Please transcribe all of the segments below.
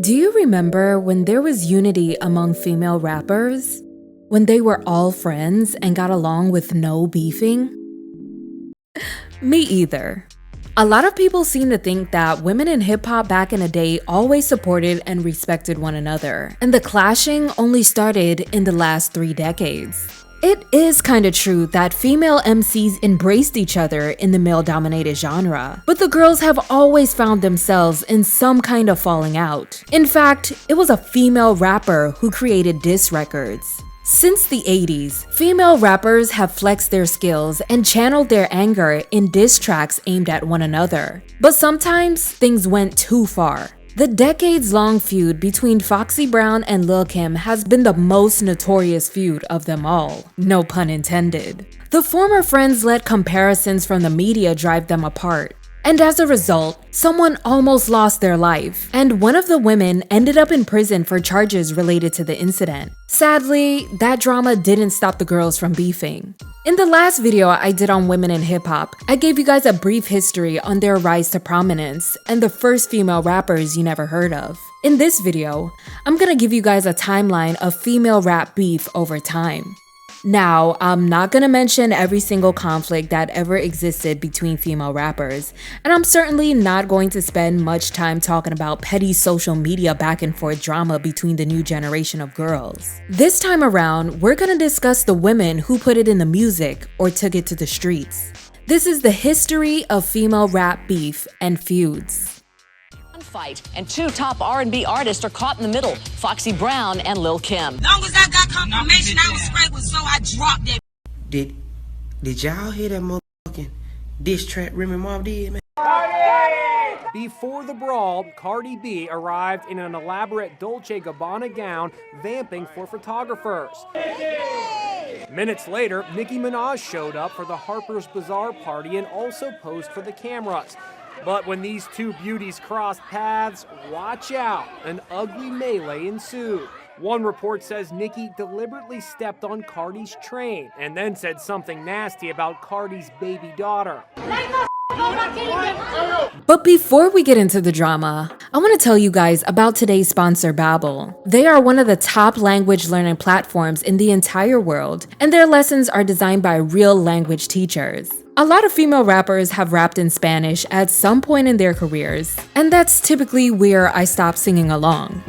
Do you remember when there was unity among female rappers? When they were all friends and got along with no beefing? Me either. A lot of people seem to think that women in hip-hop back in the day always supported and respected one another, and the clashing only started in the last 3 decades. It is kinda true that female MCs embraced each other in the male-dominated genre, but the girls have always found themselves in some kind of falling out. In fact, it was a female rapper who created diss records. Since the 80s, female rappers have flexed their skills and channeled their anger in diss tracks aimed at one another. But sometimes, things went too far. The decades-long feud between Foxy Brown and Lil' Kim has been the most notorious feud of them all, no pun intended. The former friends let comparisons from the media drive them apart. And as a result, someone almost lost their life, and one of the women ended up in prison for charges related to the incident. Sadly, that drama didn't stop the girls from beefing. In the last video I did on women in hip-hop, I gave you guys a brief history on their rise to prominence and the first female rappers you never heard of. In this video, I'm gonna give you guys a timeline of female rap beef over time. Now, I'm not gonna mention every single conflict that ever existed between female rappers, and I'm certainly not going to spend much time talking about petty social media back and forth drama between the new generation of girls. This time around, we're gonna discuss the women who put it in the music or took it to the streets. This is the history of female rap beef and feuds. Fight, and 2 top R&B artists are caught in the middle, Foxy Brown and Lil' Kim. Long as I got confirmation I was sprayed with, so I dropped it. Did y'all hear that motherfucking diss track Remy Ma did, man? Before the brawl, Cardi B arrived in an elaborate Dolce & Gabbana gown, vamping for photographers. Minutes later, Nicki Minaj showed up for the Harper's Bazaar party and also posed for the cameras. But when these two beauties crossed paths, watch out, an ugly melee ensued. One report says Nicki deliberately stepped on Cardi's train and then said something nasty about Cardi's baby daughter. But before we get into the drama, I want to tell you guys about today's sponsor, Babbel. They are one of the top language learning platforms in the entire world, and their lessons are designed by real language teachers. A lot of female rappers have rapped in Spanish at some point in their careers, and that's typically where I stopped singing along.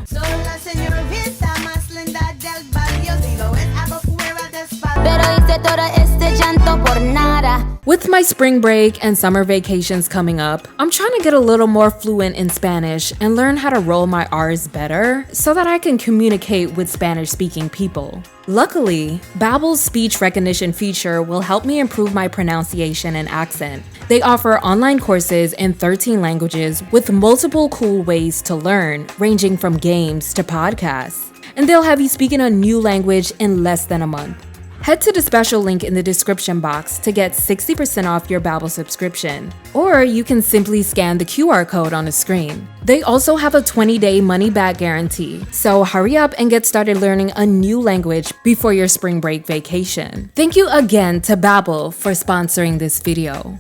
With my spring break and summer vacations coming up, I'm trying to get a little more fluent in Spanish and learn how to roll my R's better so that I can communicate with Spanish-speaking people. Luckily, Babbel's speech recognition feature will help me improve my pronunciation and accent. They offer online courses in 13 languages with multiple cool ways to learn, ranging from games to podcasts. And they'll have you speaking a new language in less than a month. Head to the special link in the description box to get 60% off your Babbel subscription, or you can simply scan the QR code on the screen. They also have a 20-day money-back guarantee, so hurry up and get started learning a new language before your spring break vacation. Thank you again to Babbel for sponsoring this video.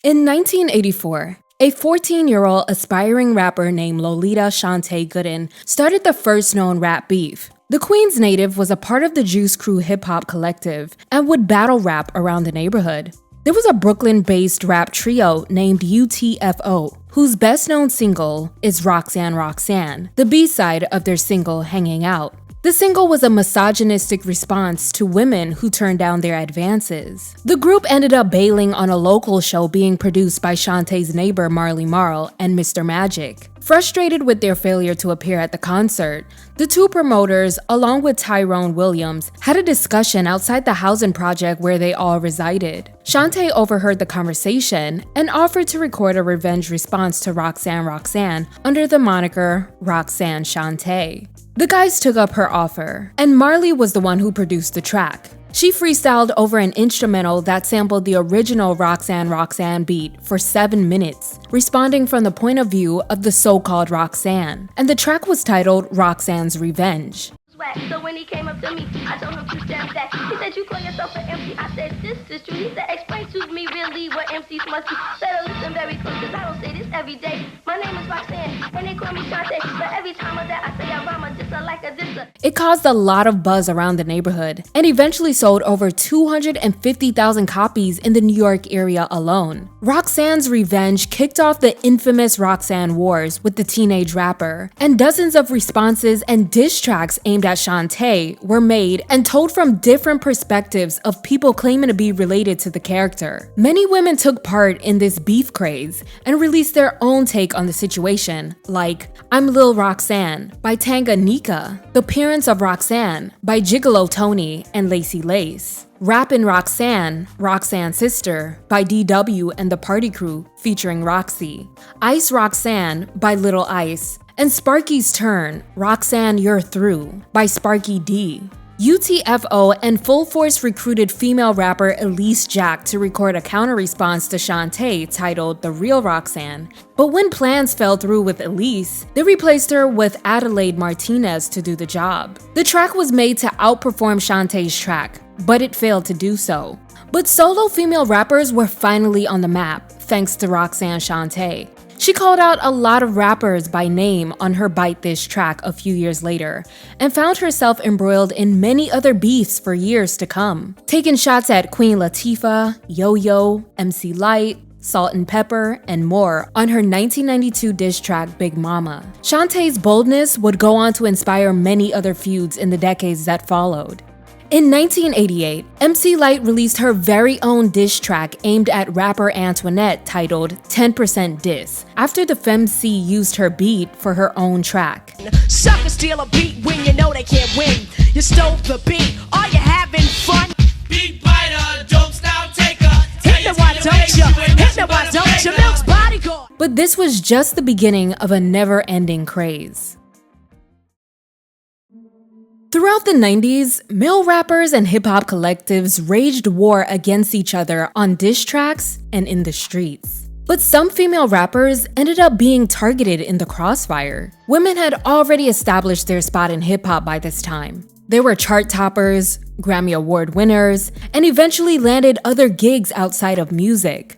In 1984, a 14-year-old aspiring rapper named Lolita Shante Gooden started the first known rap beef. The Queens native was a part of the Juice Crew hip-hop collective and would battle rap around the neighborhood. There was a Brooklyn-based rap trio named UTFO, whose best-known single is Roxanne Roxanne, the B-side of their single Hanging Out. The single was a misogynistic response to women who turned down their advances. The group ended up bailing on a local show being produced by Shantae's neighbor Marley Marl and Mr. Magic. Frustrated with their failure to appear at the concert, the two promoters, along with Tyrone Williams, had a discussion outside the housing project where they all resided. Shante overheard the conversation and offered to record a revenge response to Roxanne Roxanne under the moniker Roxanne Shante. The guys took up her offer, and Marley was the one who produced the track. She freestyled over an instrumental that sampled the original Roxanne Roxanne beat for 7 minutes, responding from the point of view of the so-called Roxanne, and the track was titled Roxanne's Revenge. So when he came up to me, I told him to stand back. He said, "You call yourself an MC?" I said, "This is true." He said, "Explain to me really what MCs must be." Better listen very close, cause I don't say this every day. My name is Roxanne, and they call me Shante, but every time of that I say I rhyme, just like a disser. It caused a lot of buzz around the neighborhood and eventually sold over 250,000 copies in the New York area alone. Roxanne's revenge kicked off the infamous Roxanne Wars with the teenage rapper, and dozens of responses and diss tracks aimed at Shante were made and told from different perspectives of people claiming to be related to the character. Many women took part in this beef craze and released their own take on the situation, like I'm Lil Roxanne by Tanganyika, The Parents of Roxanne by Gigolo Tony and Lacey Lace, Rappin' Roxanne, Roxanne's Sister by DW and the Party Crew featuring Roxy, Ice Roxanne by Little Ice, and Sparky's Turn, Roxanne You're Through by Sparky D. UTFO and Full Force recruited female rapper Elise Jack to record a counter-response to Shante titled The Real Roxanne, but when plans fell through with Elise, they replaced her with Adelaide Martinez to do the job. The track was made to outperform Shante's track, but it failed to do so. But solo female rappers were finally on the map, thanks to Roxanne Shante. She called out a lot of rappers by name on her Bite This track a few years later, and found herself embroiled in many other beefs for years to come, taking shots at Queen Latifah, Yo-Yo, MC Lyte, Salt and Pepper, and more on her 1992 diss track Big Mama. Shante's boldness would go on to inspire many other feuds in the decades that followed. In 1988, MC Lyte released her very own diss track aimed at rapper Antoinette titled 10% Diss, after the FEMC used her beat for her own track. Suckers steal a beat when you know they can't win. You stole the beat, are you having fun? Beat biter, dope style taker. Hit me, why don't you? Hit me, why don't you? Milk's bodyguard. But this was just the beginning of a never-ending craze. Throughout the 90s, male rappers and hip-hop collectives waged war against each other on diss tracks and in the streets. But some female rappers ended up being targeted in the crossfire. Women had already established their spot in hip-hop by this time. They were chart toppers, Grammy Award winners, and eventually landed other gigs outside of music.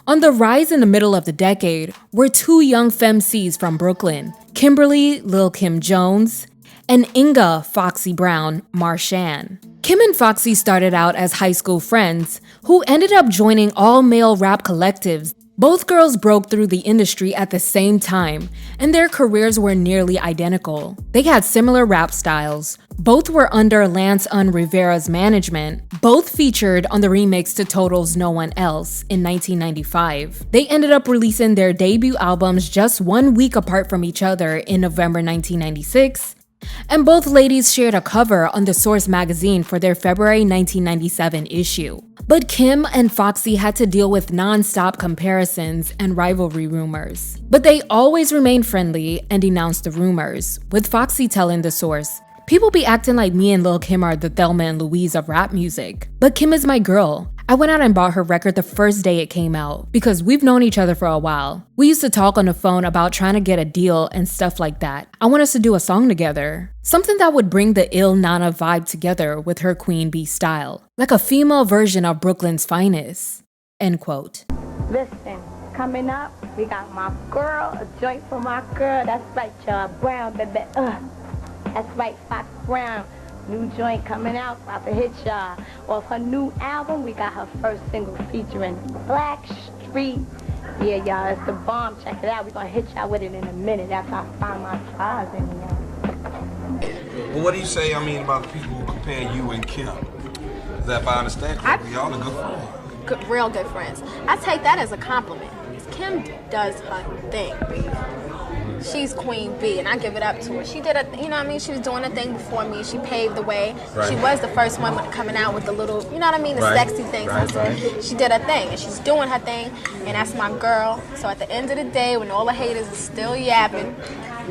On the rise in the middle of the decade were two young femcs from Brooklyn, Kimberly Lil' Kim Jones, and Inga Foxy Brown Marshan. Kim and Foxy started out as high school friends who ended up joining all-male rap collectives. Both girls broke through the industry at the same time, and their careers were nearly identical. They had similar rap styles. Both were under Lance Rivera's management. Both featured on the remix to Total's No One Else in 1995. They ended up releasing their debut albums just 1 week apart from each other in November 1996. And both ladies shared a cover on The Source magazine for their February 1997 issue. But Kim and Foxy had to deal with non-stop comparisons and rivalry rumors. But they always remained friendly and denounced the rumors, with Foxy telling The Source, "People be acting like me and Lil' Kim are the Thelma and Louise of rap music. But Kim is my girl. I went out and bought her record the first day it came out because we've known each other for a while. We used to talk on the phone about trying to get a deal and stuff like that. I want us to do a song together. Something that would bring the ill Nana vibe together with her Queen Bee style. Like a female version of Brooklyn's finest." End quote. Listen, coming up, we got my girl, a joint for my girl. That's right, y'all. Brown, baby. That's right, Fox Brown. New joint coming out, about to hit y'all. Off her new album, we got her first single featuring Black Street. Yeah, y'all, it's the bomb. Check it out. We're gonna hit y'all with it in a minute after I find my files in here. Well, what do you say, about the people who compare you and Kim? Is that if I understand correctly, y'all are good friends? Real good friends. I take that as a compliment. Kim does her thing. She's Queen Bee, and I give it up to her. She did she was doing a thing before me. She paved the way. Right. She was the first one coming out with the little, the right. Sexy things. Right. She did her thing, and she's doing her thing, and that's my girl. So at the end of the day, when all the haters are still yapping,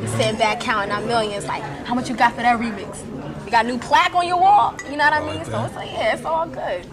we sitting back counting our millions, like, how much you got for that remix? You got a new plaque on your wall? You know what I mean? So it's like, yeah, it's all good.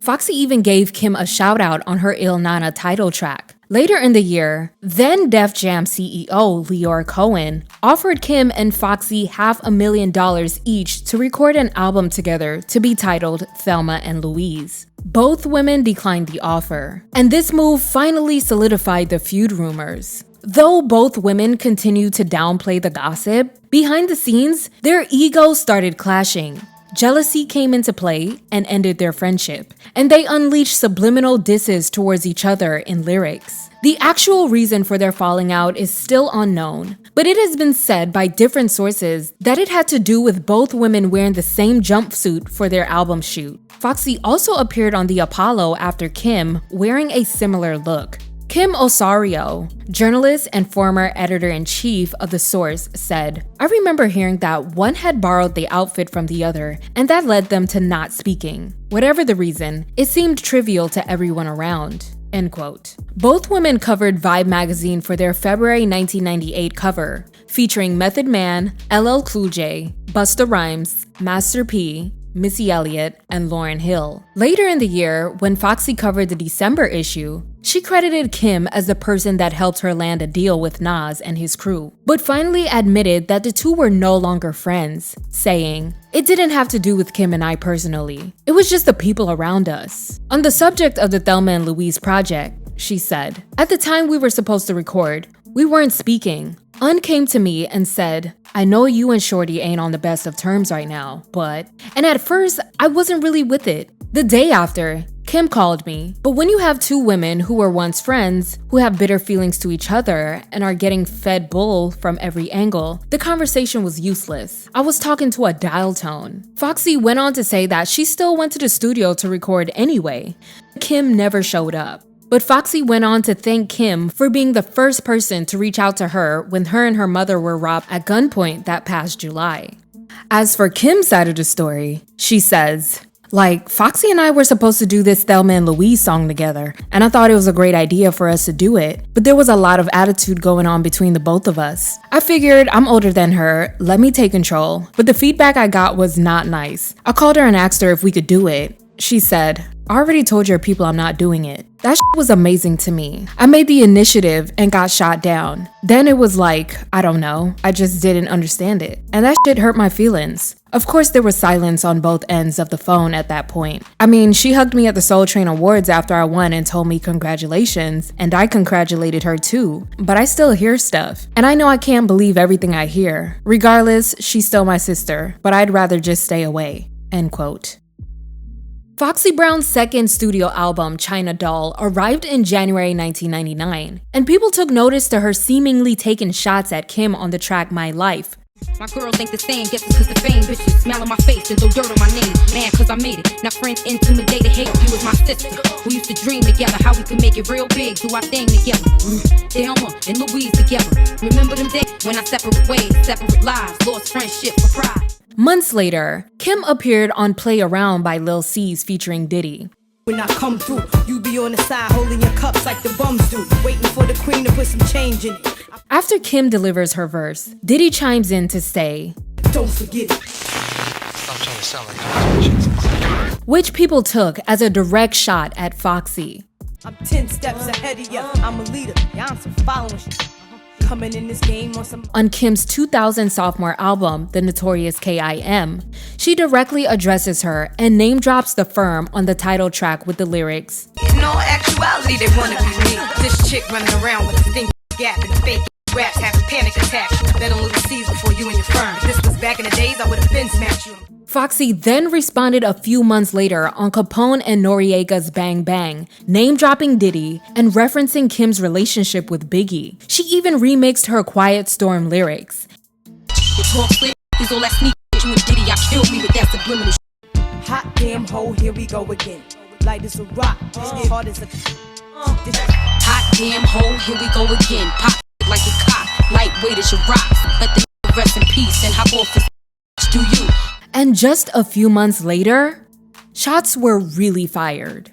Foxy even gave Kim a shout out on her Il Nana title track. Later in the year, then Def Jam CEO Leor Cohen offered Kim and Foxy $500,000 each to record an album together to be titled Thelma and Louise. Both women declined the offer, and this move finally solidified the feud rumors. Though both women continued to downplay the gossip, behind the scenes, their egos started clashing. Jealousy came into play and ended their friendship, and they unleashed subliminal disses towards each other in lyrics. The actual reason for their falling out is still unknown, but it has been said by different sources that it had to do with both women wearing the same jumpsuit for their album shoot. Foxy also appeared on the Apollo after Kim, wearing a similar look. Kim Osario, journalist and former editor-in-chief of The Source, said, "I remember hearing that one had borrowed the outfit from the other, and that led them to not speaking. Whatever the reason, it seemed trivial to everyone around." End quote. Both women covered Vibe magazine for their February 1998 cover, featuring Method Man, LL Cool J, Busta Rhymes, Master P, Missy Elliott, and Lauryn Hill. Later in the year, when Foxy covered the December issue, she credited Kim as the person that helped her land a deal with Nas and his crew, but finally admitted that the two were no longer friends, saying, "It didn't have to do with Kim and I personally. It was just the people around us." On the subject of the Thelma and Louise project, she said, "At the time we were supposed to record, we weren't speaking. Un came to me and said, 'I know you and Shorty ain't on the best of terms right now, but..." And at first, I wasn't really with it. The day after, Kim called me. But when you have two women who were once friends, who have bitter feelings to each other, and are getting fed bull from every angle, the conversation was useless. I was talking to a dial tone. Foxy went on to say that she still went to the studio to record anyway. Kim never showed up. But Foxy went on to thank Kim for being the first person to reach out to her when her and her mother were robbed at gunpoint that past July. As for Kim's side of the story, she says, "Like, Foxy and I were supposed to do this Thelma and Louise song together, and I thought it was a great idea for us to do it, but there was a lot of attitude going on between the both of us. I figured I'm older than her, let me take control, but the feedback I got was not nice. I called her and asked her if we could do it. She said, I already told your people I'm not doing it. That shit was amazing to me. I made the initiative and got shot down. Then it was like, I don't know, I just didn't understand it. And that shit hurt my feelings." Of course, there was silence on both ends of the phone at that point. I mean, she hugged me at the Soul Train Awards after I won and told me congratulations, and I congratulated her too. But I still hear stuff, and I know I can't believe everything I hear. Regardless, she's still my sister, but I'd rather just stay away. End quote. Foxy Brown's second studio album, China Doll, arrived in January 1999, and people took notice to her seemingly taking shots at Kim on the track My Life. My girls ain't the same, guess it's cause the fame. Bitches smell on my face and throw dirt on my name. Man, cause I made it. Now friends intimidated, hate you as my sister. We used to dream together, how we could make it real big, do our thing together. Thelma and Louise together. Remember them days when our separate ways, separate lives, lost friendship for pride. Months later, Kim appeared on Play Around by Lil C's featuring Diddy. When I come through, you be on the side holding your cups like the bums do, waiting for the queen to put some change in it. After Kim delivers her verse, Diddy chimes in to say, "Don't forget it." Stop trying to sound like which people took as a direct shot at Foxy. I'm 10 steps ahead of ya. I'm a leader. Yeah, I'm some following shit. Coming in this game on some. On Kim's 2000 sophomore album, The Notorious K.I.M., she directly addresses her and name drops the firm on the title track with the lyrics, "In all actuality, they wanna be me. This chick running around with a stink gap and fake raps having panic attacks. Bet on Little C's before you and your firm. If this was back in the days, I would've been smashed you." Foxy then responded a few months later on Capone and Noriega's Bang Bang, name-dropping Diddy and referencing Kim's relationship with Biggie. She even remixed her Quiet Storm lyrics. He's all that sneak you and Diddy, I killed me with that subliminal shit. Hot damn hoe, here we go again. Light as a rock, this hard as a. Hot damn hoe, here we go again. Pop like a cock, lightweight as your rocks. Let the rest in peace and hop off this. Do you? And just a few months later, shots were really fired.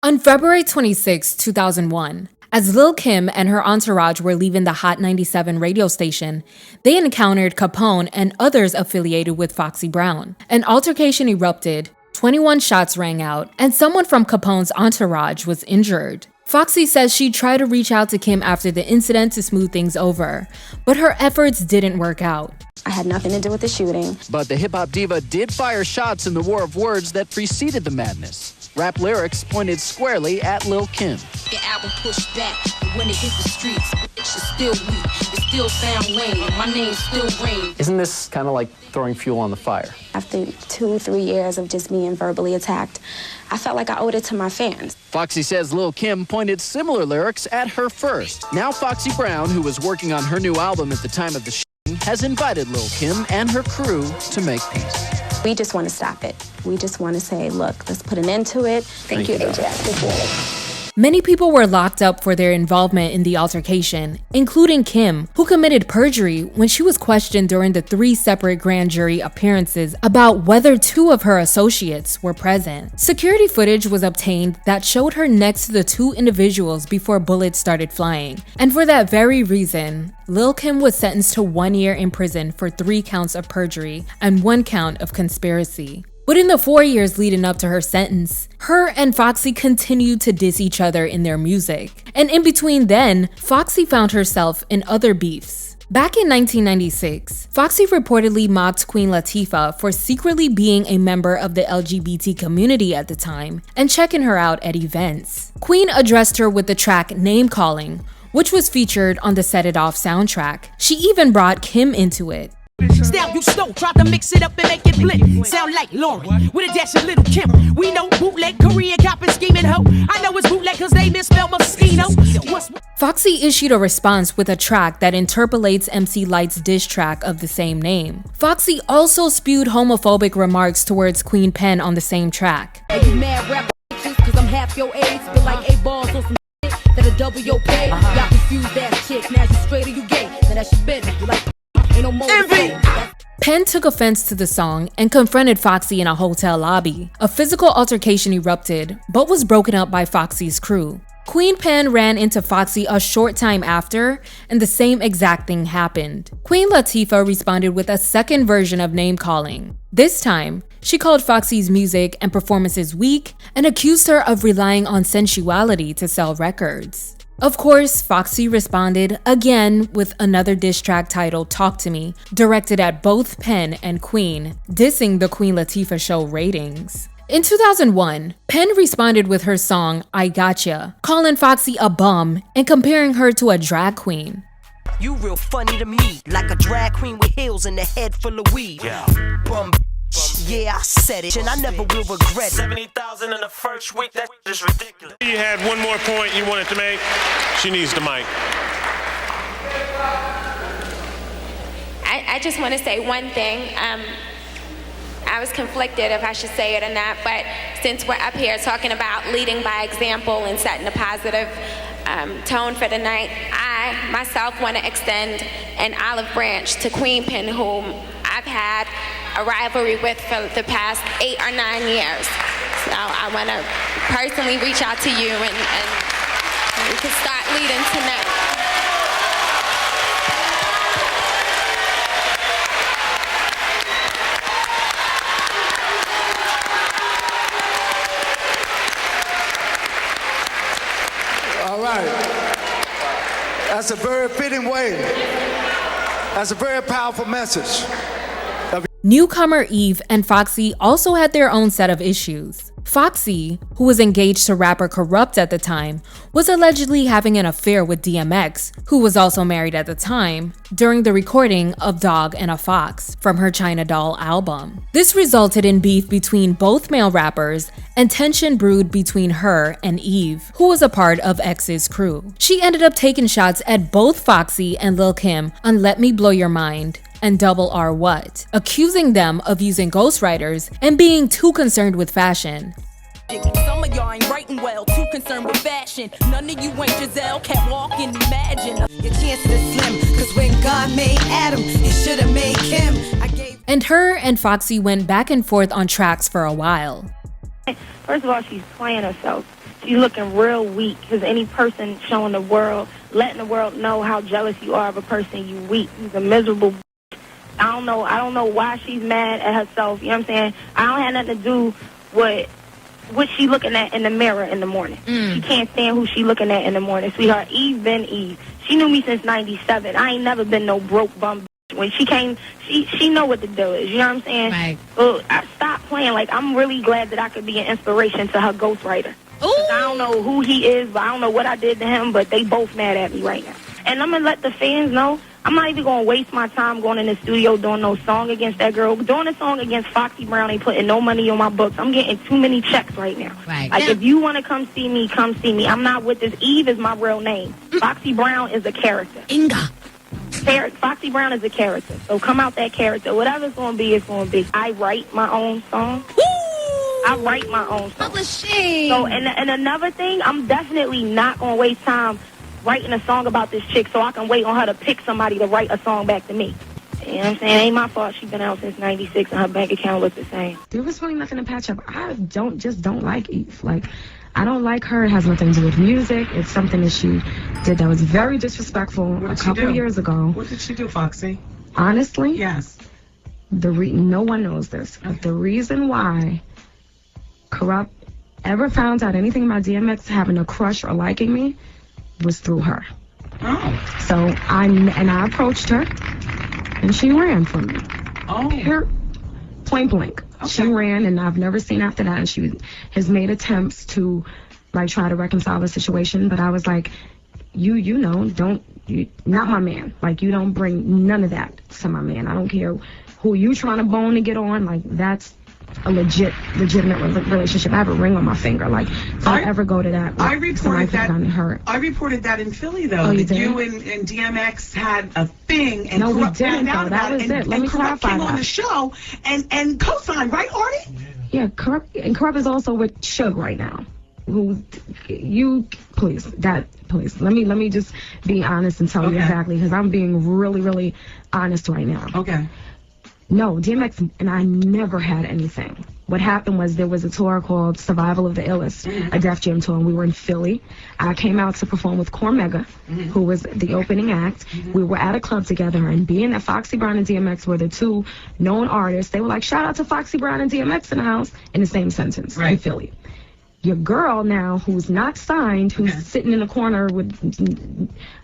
On February 26, 2001, as Lil' Kim and her entourage were leaving the Hot 97 radio station, they encountered Capone and others affiliated with Foxy Brown. An altercation erupted, 21 shots rang out, and someone from Capone's entourage was injured. Foxy says she tried to reach out to Kim after the incident to smooth things over, but her efforts didn't work out. I had nothing to do with the shooting. But the hip-hop diva did fire shots in the war of words that preceded the madness. Rap lyrics pointed squarely at Lil' Kim. Your album pushed back. when it hit the streets, it's still weak. It still sound lame. My name still rain. Isn't this kind of like throwing fuel on the fire? After 2-3 years of just being verbally attacked, I felt like I owed it to my fans. Foxy says Lil' Kim pointed similar lyrics at her first. Now Foxy Brown, who was working on her new album at the time of the shooting, has invited Lil' Kim and her crew to make peace. We just want to stop it. We just want to say, look, let's put an end to it. Thank you, AJ. I appreciate it. Many people were locked up for their involvement in the altercation, including Kim, who committed perjury when she was questioned during the 3 separate grand jury appearances about whether 2 of her associates were present. Security footage was obtained that showed her next to the 2 individuals before bullets started flying. And for that very reason, Lil' Kim was sentenced to 1 year in prison for 3 counts of perjury and 1 count of conspiracy. But in the 4 years leading up to her sentence, her and Foxy continued to diss each other in their music. And in between then, Foxy found herself in other beefs. Back in 1996, Foxy reportedly mocked Queen Latifah for secretly being a member of the LGBT community at the time and checking her out at events. Queen addressed her with the track Name Calling, which was featured on the Set It Off soundtrack. She even brought Kim into it. Style you stole, try to mix it up and make it blend. Sound like Lauren, with a dash of Little Kim. We know bootleg, Korean cop and scheming hoe. I know it's bootleg cause they misspell Moschino. Foxy issued a response with a track that interpolates MC Lyte's diss track of the same name. Foxy also spewed homophobic remarks towards Queen Pen on the same track. Are you mad rap bitches cause I'm half your age? Feel like 8 balls on some shit that a double your pay. Y'all confused ass chick, now you straight or you gay. Then that's your business, you like ain't no more. Penn took offense to the song and confronted Foxy in a hotel lobby. A physical altercation erupted, but was broken up by Foxy's crew. Queen Pen ran into Foxy a short time after, and the same exact thing happened. Queen Latifah responded with a second version of name calling. This time, she called Foxy's music and performances weak and accused her of relying on sensuality to sell records. Of course, Foxy responded again with another diss track titled Talk to Me, directed at both Penn and Queen, dissing the Queen Latifah show ratings. In 2001, Penn responded with her song I Gotcha, calling Foxy a bum and comparing her to a drag queen. You real funny to me, like a drag queen with heels and a head full of weed. Yeah. Bum. Yeah, I said it, and I never will regret it. 70,000 in the first week, that's just ridiculous. You had one more point you wanted to make. She needs the mic. I just want to say one thing. I was conflicted if I should say it or not, but since we're up here talking about leading by example and setting a positive tone for the night, I myself want to extend an olive branch to Queen Pen, whom I've had a rivalry with for the past 8 or 9 years. So I want to personally reach out to you and we can start leading tonight. All right. That's a very fitting way. That's a very powerful message. Newcomer Eve and Foxy also had their own set of issues. Foxy, who was engaged to rapper Corrupt at the time, was allegedly having an affair with DMX, who was also married at the time, during the recording of Dog and a Fox from her China Doll album. This resulted in beef between both male rappers, and tension brewed between her and Eve, who was a part of X's crew. She ended up taking shots at both Foxy and Lil' Kim on Let Me Blow Your Mind and Double R What, accusing them of using ghostwriters and being too concerned with fashion. Some of y'all ain't writing well, too concerned with fashion. None of you ain't Giselle, can't walk and imagine. Your chances are slim, cause when God made Adam, he should've made Kim. And her and Foxy went back and forth on tracks for a while. First of all, she's playing herself. She's looking real weak, because any person showing the world, letting the world know how jealous you are of a person, you weak. You're a miserable. I don't know why she's mad at herself. You know what I'm saying? I don't have nothing to do with what she looking at in the mirror in the morning. She can't stand who she looking at in the morning. Sweetheart, Eve been Eve. She knew me since 97. I ain't never been no broke bum. When she came, she know what the deal is. You know what I'm saying? Right. Well, I stopped playing. Like, I'm really glad that I could be an inspiration to her ghostwriter. 'Cause I don't know who he is, but I don't know what I did to him, but they both mad at me right now. And I'm going to let the fans know, I'm not even going to waste my time going in the studio doing no song against that girl. Doing a song against Foxy Brown ain't putting no money on my books. I'm getting too many checks right now. Right. Like, if you want to come see me, come see me. I'm not with this. Eve is my real name. Foxy Brown is a character. Inga. Foxy Brown is a character. So come out that character. Whatever it's going to be, it's going to be. I write my own song. I write my own song. Publishing. So, and another thing, I'm definitely not going to waste time writing a song about this chick so I can wait on her to pick somebody to write a song back to me. You know what I'm saying? It ain't my fault she's been out since 96 and her bank account looks the same. There was really nothing to patch up. I don't like Eve. Like, I don't like her. It has nothing to do with music. It's something that she did that was very disrespectful a couple years ago. What did she do, Foxy? Honestly? Yes. No one knows this. But the reason why Corrupt ever found out anything about DMX having a crush or liking me was through her. Oh. So I approached her, and she ran from me. Oh. Here, point blank. Okay. She ran, and I've never seen after that. And she has made attempts to, like, try to reconcile the situation. But I was like, you know, not my man. Like, you don't bring none of that to my man. I don't care who you trying to bone to get on. Like, that's a legitimate relationship. I have a ring on my finger. Like, don't ever go to that. I reported that. Hurt. I reported that in Philly, though. You that did? you and DMX had a thing, and no, we Corrupt didn't. found out That about was it. Let me Corrupt clarify came that. on the show and co-signed, right, Artie? Yeah, Corrupt is also with Suge right now. Please. Let me just be honest and tell you exactly, because I'm being really, really honest right now. Okay. No, DMX and I never had anything. What happened was there was a tour called Survival of the Illest, a Def Jam tour, and we were in Philly. I came out to perform with Cormega, who was the opening act. We were at a club together, and being that Foxy Brown and DMX were the two known artists, they were like, shout out to Foxy Brown and DMX in the house, in the same sentence, in Philly. Your girl now, who's not signed, who's sitting in the corner with,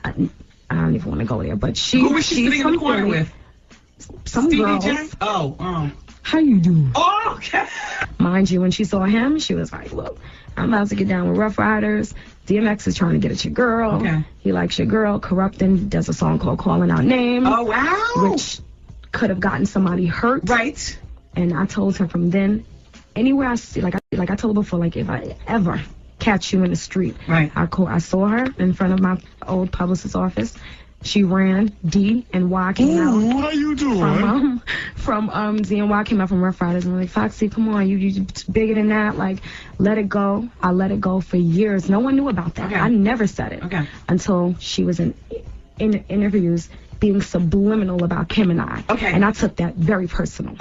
I don't even want to go there, but who was she sitting in the corner with? Some Stevie girls. J? Oh. How you doing? Oh, okay. Mind you, when she saw him, she was like, look, I'm about to get down with Rough Riders. DMX is trying to get at your girl. Okay. He likes your girl. Corrupting does a song called Calling Out Names. Oh, wow. Which could have gotten somebody hurt. Right. And I told her from then, anywhere I see, like I told her before, like, if I ever catch you in the street, right. I saw her in front of my old publicist's office. She ran. D and Y came out. How you doing? From D and Y came out from Rough Riders, and I'm like, Foxy, come on, you bigger than that. Like, let it go. I let it go for years. No one knew about that. I never said it until she was in interviews being subliminal about Kim and I. And I took that very personal.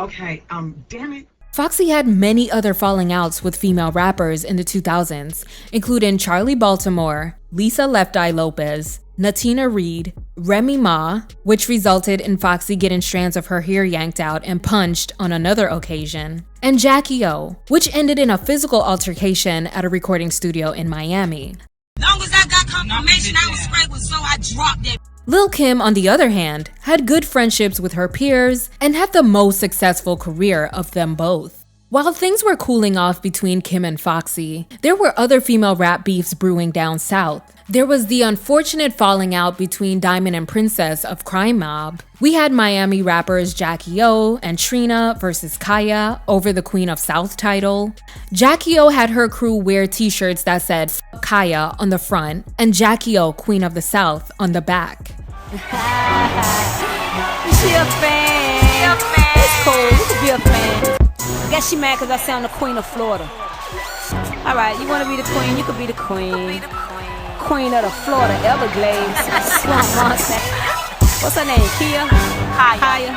Damn it. Foxy had many other falling outs with female rappers in the 2000s, including Charlie Baltimore, Lisa Left Eye Lopez, Natina Reed, Remy Ma, which resulted in Foxy getting strands of her hair yanked out and punched on another occasion, and Jackie O, which ended in a physical altercation at a recording studio in Miami. Long as I got confirmation I was sprayed with so I dropped it. Lil' Kim, on the other hand, had good friendships with her peers and had the most successful career of them both. While things were cooling off between Kim and Foxy, there were other female rap beefs brewing down south. There was the unfortunate falling out between Diamond and Princess of Crime Mob. We had Miami rappers Jackie O and Trina versus Kaya over the Queen of South title. Jackie O had her crew wear t-shirts that said "F Kaya" on the front and Jackie O, Queen of the South, on the back. She a fan. It's cool. You can be a fan. I guess she mad because I sound the Queen of Florida. Alright, you want to be the queen? You could be the queen. Queen of the Florida Everglades. Swamp monster. What's her name? Kia? Kaya?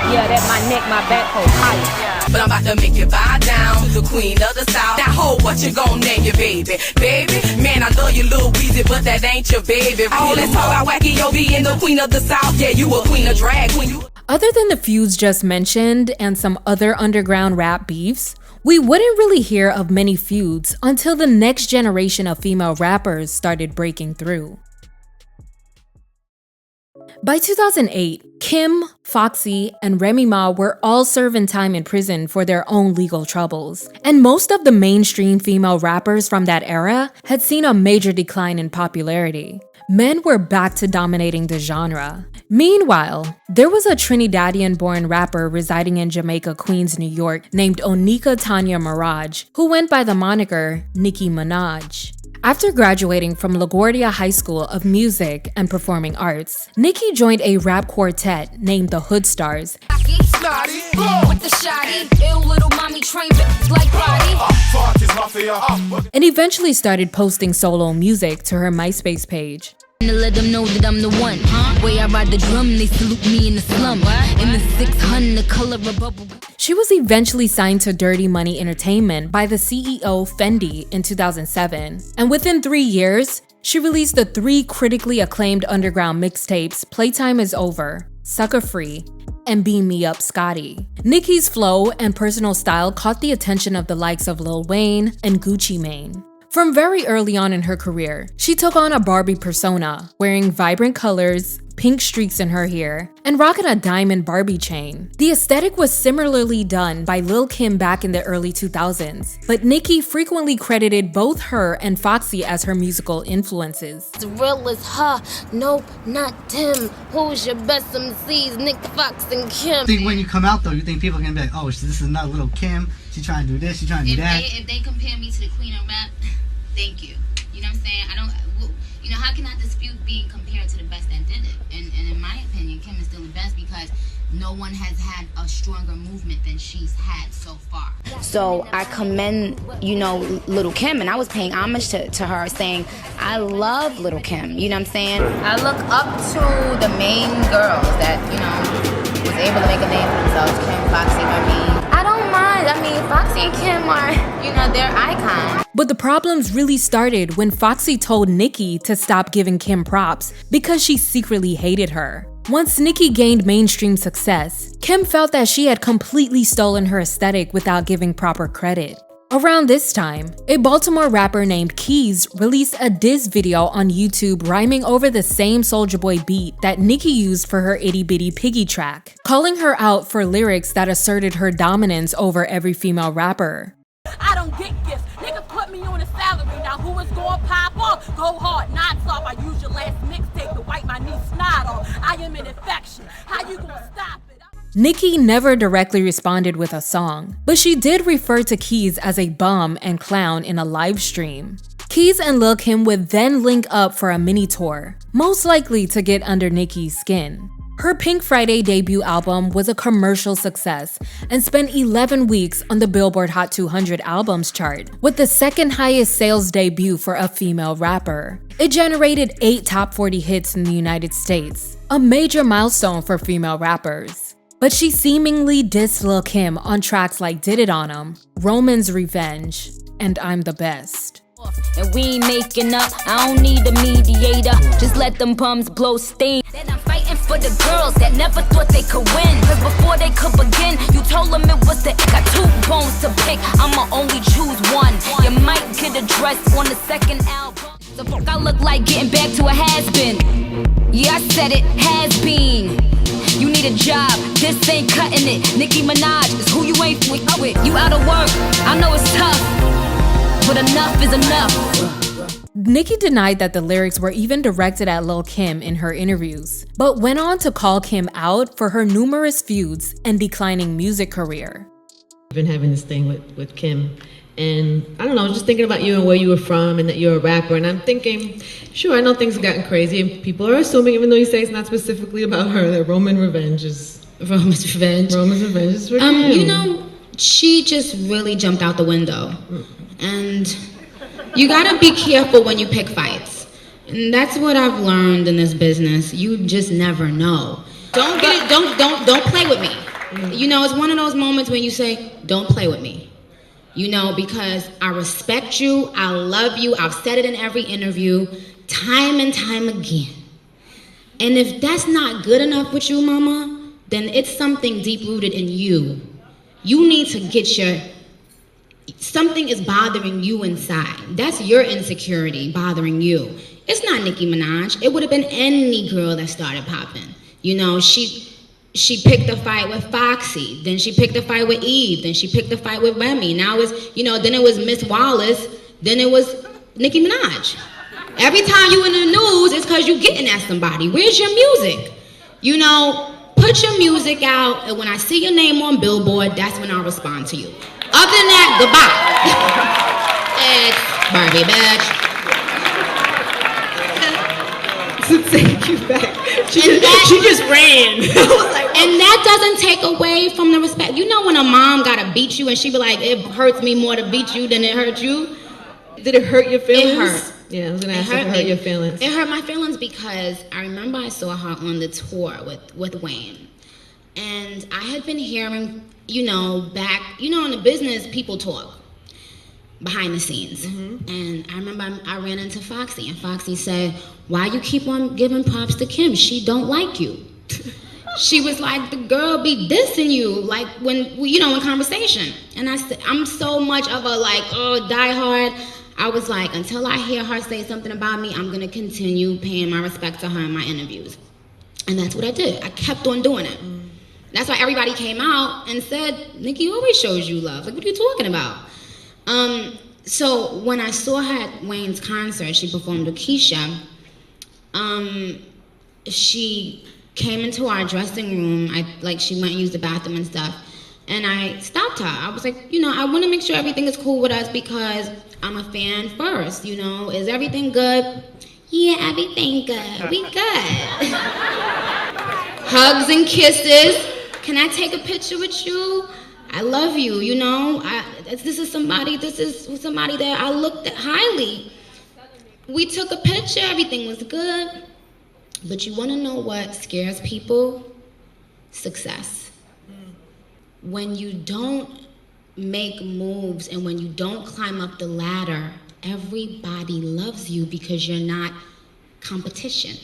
Yeah, that my neck, my back, Kaya. But I'm about to make you bow down to the Queen of the South. Now hold what you gon' name your baby. Baby, man, I love you, Lil Weezy, but that ain't your baby. All this talk about wacky, yo, being the Queen of the South. Yeah, you a queen of drag when you... Other than the feuds just mentioned and some other underground rap beefs, we wouldn't really hear of many feuds until the next generation of female rappers started breaking through. By 2008, Kim, Foxy, and Remy Ma were all serving time in prison for their own legal troubles. And most of the mainstream female rappers from that era had seen a major decline in popularity. Men were back to dominating the genre. Meanwhile, there was a Trinidadian-born rapper residing in Jamaica, Queens, New York named Onika Tanya Mirage, who went by the moniker Nicki Minaj. After graduating from LaGuardia High School of Music and Performing Arts, Nicki joined a rap quartet named the Hood Stars and eventually started posting solo music to her MySpace page. To let them know that I'm the one. Way I ride the drum, they salute me in the slum. In the 600, the color of bubble. She was eventually signed to Dirty Money Entertainment by the CEO Fendi in 2007. And within 3 years, she released the 3 critically acclaimed underground mixtapes Playtime Is Over, Sucker Free, and Beam Me Up Scotty. Nicki's flow and personal style caught the attention of the likes of Lil Wayne and Gucci Mane. From very early on in her career, she took on a Barbie persona, wearing vibrant colors, pink streaks in her hair, and rocking a diamond Barbie chain. The aesthetic was similarly done by Lil Kim back in the early 2000s, but Nicki frequently credited both her and Foxy as her musical influences. The real is her, nope, not Tim. Who's your best MCs, Nick, Fox, and Kim? I think when you come out though, you think people are gonna be like, oh, this is not little Kim, she trying to do this, she trying to do that. If they compare me to the queen of rap, thank you. You know what I'm saying? How can I dispute being compared to the best that did it? And in my opinion, Kim is still the best because no one has had a stronger movement than she's had so far. So I commend, Little Kim, and I was paying homage to her, saying, I love Little Kim, you know what I'm saying? I look up to the main girls that, was able to make a name for themselves. Kim, Foxy, Remy. I don't mind. Foxy and Kim are, they're icons. But the problems really started when Foxy told Nicki to stop giving Kim props because she secretly hated her. Once Nicki gained mainstream success, Kim felt that she had completely stolen her aesthetic without giving proper credit. Around this time, a Baltimore rapper named Keys released a diss video on YouTube rhyming over the same Soulja Boy beat that Nicki used for her Itty Bitty Piggy track, calling her out for lyrics that asserted her dominance over every female rapper. I don't get gifts. Niggas put me on a salary. Now who is gonna pop off? Go hard, not soft. I use your last mixtape to wipe my knee snot off. I am an infection. How you gonna stop it? Nicki never directly responded with a song, but she did refer to Keys as a bum and clown in a live stream. Keys and Lil Kim would then link up for a mini tour, most likely to get under Nicki's skin. Her Pink Friday debut album was a commercial success and spent 11 weeks on the Billboard Hot 200 albums chart, with the second highest sales debut for a female rapper. It generated 8 top 40 hits in the United States, a major milestone for female rappers. But she seemingly dissed Lil Kim on tracks like Did It On 'Em, Roman's Revenge, and I'm the Best. And we ain't making up, I don't need a mediator. Just let them bums blow steam. Then I'm fighting for the girls that never thought they could win. Cause before they could begin, you told them it was the got 2 bones to pick, I'ma only choose one. You might get addressed on the second album. The fuck I look like getting back to a has-been. Yeah, I said it, has been. You need a job, this ain't cutting it. Nicki Minaj is who you ain't with. You out of work, I know it's tough, but enough is enough. Nicki denied that the lyrics were even directed at Lil Kim in her interviews, but went on to call Kim out for her numerous feuds and declining music career. I've been having this thing with Kim, and I don't know, just thinking about you and where you were from and that you're a rapper, and I'm thinking, sure, I know things have gotten crazy and people are assuming, even though you say it's not specifically about her, that Roman's Revenge is for Kim. She just really jumped out the window. And you gotta be careful when you pick fights. And that's what I've learned in this business. You just never know. Don't play with me. It's one of those moments when you say, don't play with me. Because I respect you, I love you, I've said it in every interview, time and time again. And if that's not good enough with you, mama, then it's something deep-rooted in you. You need to get something is bothering you inside. That's your insecurity bothering you. it's not Nicki Minaj. It would have been any girl that started popping. You know, she picked a fight with Foxy, then she picked a fight with Eve, then she picked a fight with Remy. Now it's, you know, then it was Miss Wallace, then it was Nicki Minaj. Every time you in the news, it's because you getting at somebody. Where's your music? You know, put your music out, and when I see your name on Billboard, that's when I'll respond to you. Other than that, goodbye. It's Barbie, bitch. To take you back. She just ran. And that doesn't take away from the respect. You know when a mom gotta beat you and she be like, it hurts me more to beat you than it hurt you? Did it hurt your feelings? It hurt. Yeah, I was gonna ask if it hurt your feelings. It hurt my feelings because I remember I saw her on the tour with Wayne. And I had been hearing, you know, back, you know, in the business, people talk behind the scenes. And I remember I ran into Foxy, and Foxy said, why you keep on giving props to Kim? She don't like you. She was like, the girl be dissing you, like when, you know, in conversation. And I said, I'm so much of a like, diehard. I was like, until I hear her say something about me, I'm gonna continue paying my respect to her in my interviews. And that's what I did. I kept on doing it. That's why everybody came out and said, Nicki always shows you love. Like, what are you talking about? So when I saw her at Wayne's concert, she performed with Keisha. She came into our dressing room. She went and used the bathroom and stuff. And I stopped her. I was like, you know, I want to make sure everything is cool with us because I'm a fan first, you know. Is everything good? Yeah, everything good. We good. Hugs and kisses. Can I take a picture with you? I love you, you know. This is somebody that I looked at highly. We took a picture, everything was good. But you wanna know what scares people? Success. When you don't make moves and when you don't climb up the ladder, everybody loves you because you're not competition.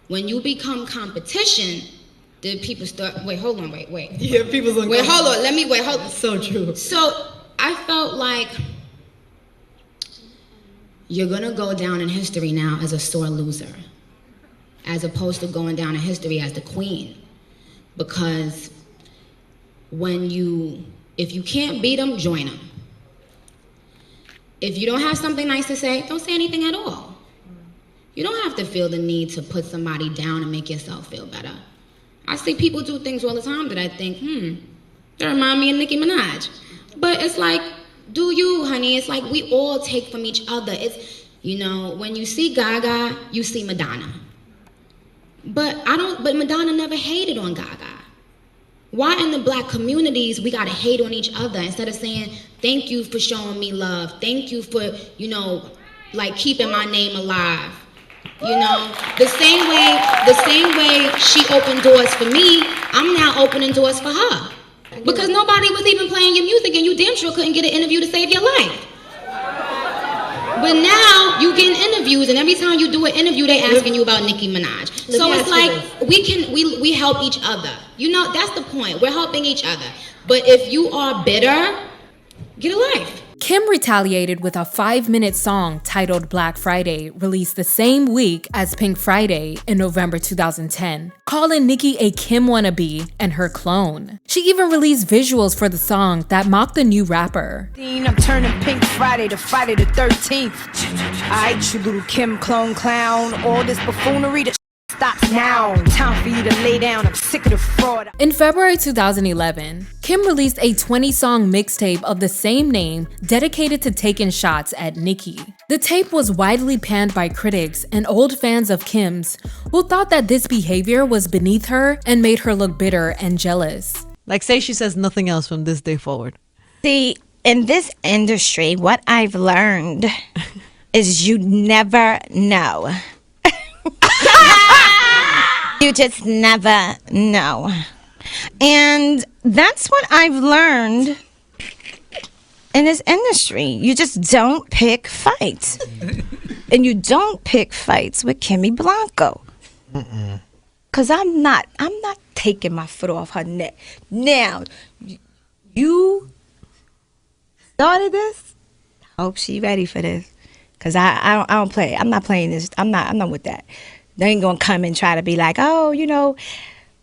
When you become competition, the people start, wait. Yeah, people's like, wait, hold on. So true. So I felt like you're gonna go down in history now as a sore loser, as opposed to going down in history as the queen. Because if you can't beat them, join them. If you don't have something nice to say, don't say anything at all. You don't have to feel the need to put somebody down and make yourself feel better. I see people do things all the time that I think, that remind me of Nicki Minaj. But it's like, do you, honey? It's like we all take from each other. It's, you know, when you see Gaga, you see Madonna. But Madonna never hated on Gaga. Why in the black communities we gotta hate on each other instead of saying, thank you for showing me love. Thank you for, you know, like keeping my name alive. You know, the same way she opened doors for me, I'm now opening doors for her. Because nobody was even playing your music and you damn sure couldn't get an interview to save your life. But now you getting interviews and every time you do an interview, they asking you about Nicki Minaj. So it's like we help each other. You know, that's the point. We're helping each other. But if you are bitter, get a life. Kim retaliated with a 5-minute song titled Black Friday, released the same week as Pink Friday in November 2010, calling Nicki a Kim wannabe and her clone. She even released visuals for the song that mocked the new rapper. I'm turning Pink Friday to Friday the 13th. Alright, you little Kim clone clown. All this buffoonery that stops now. Time for you to lay down. I'm sick of the fraud. In February 2011, Kim released a 20-song mixtape of the same name dedicated to taking shots at Nicki. The tape was widely panned by critics and old fans of Kim's who thought that this behavior was beneath her and made her look bitter and jealous. Like, say she says nothing else from this day forward. See, in this industry, what I've learned is you never know. You just never know. And that's what I've learned in this industry. You just don't pick fights. And you don't pick fights with Kimmy Blanco. Because I'm not taking my foot off her neck. Now, you started this. Hope she ready for this. Cause I don't play. I'm not playing this. I'm not with that. They ain't gonna come and try to be like, oh, you know,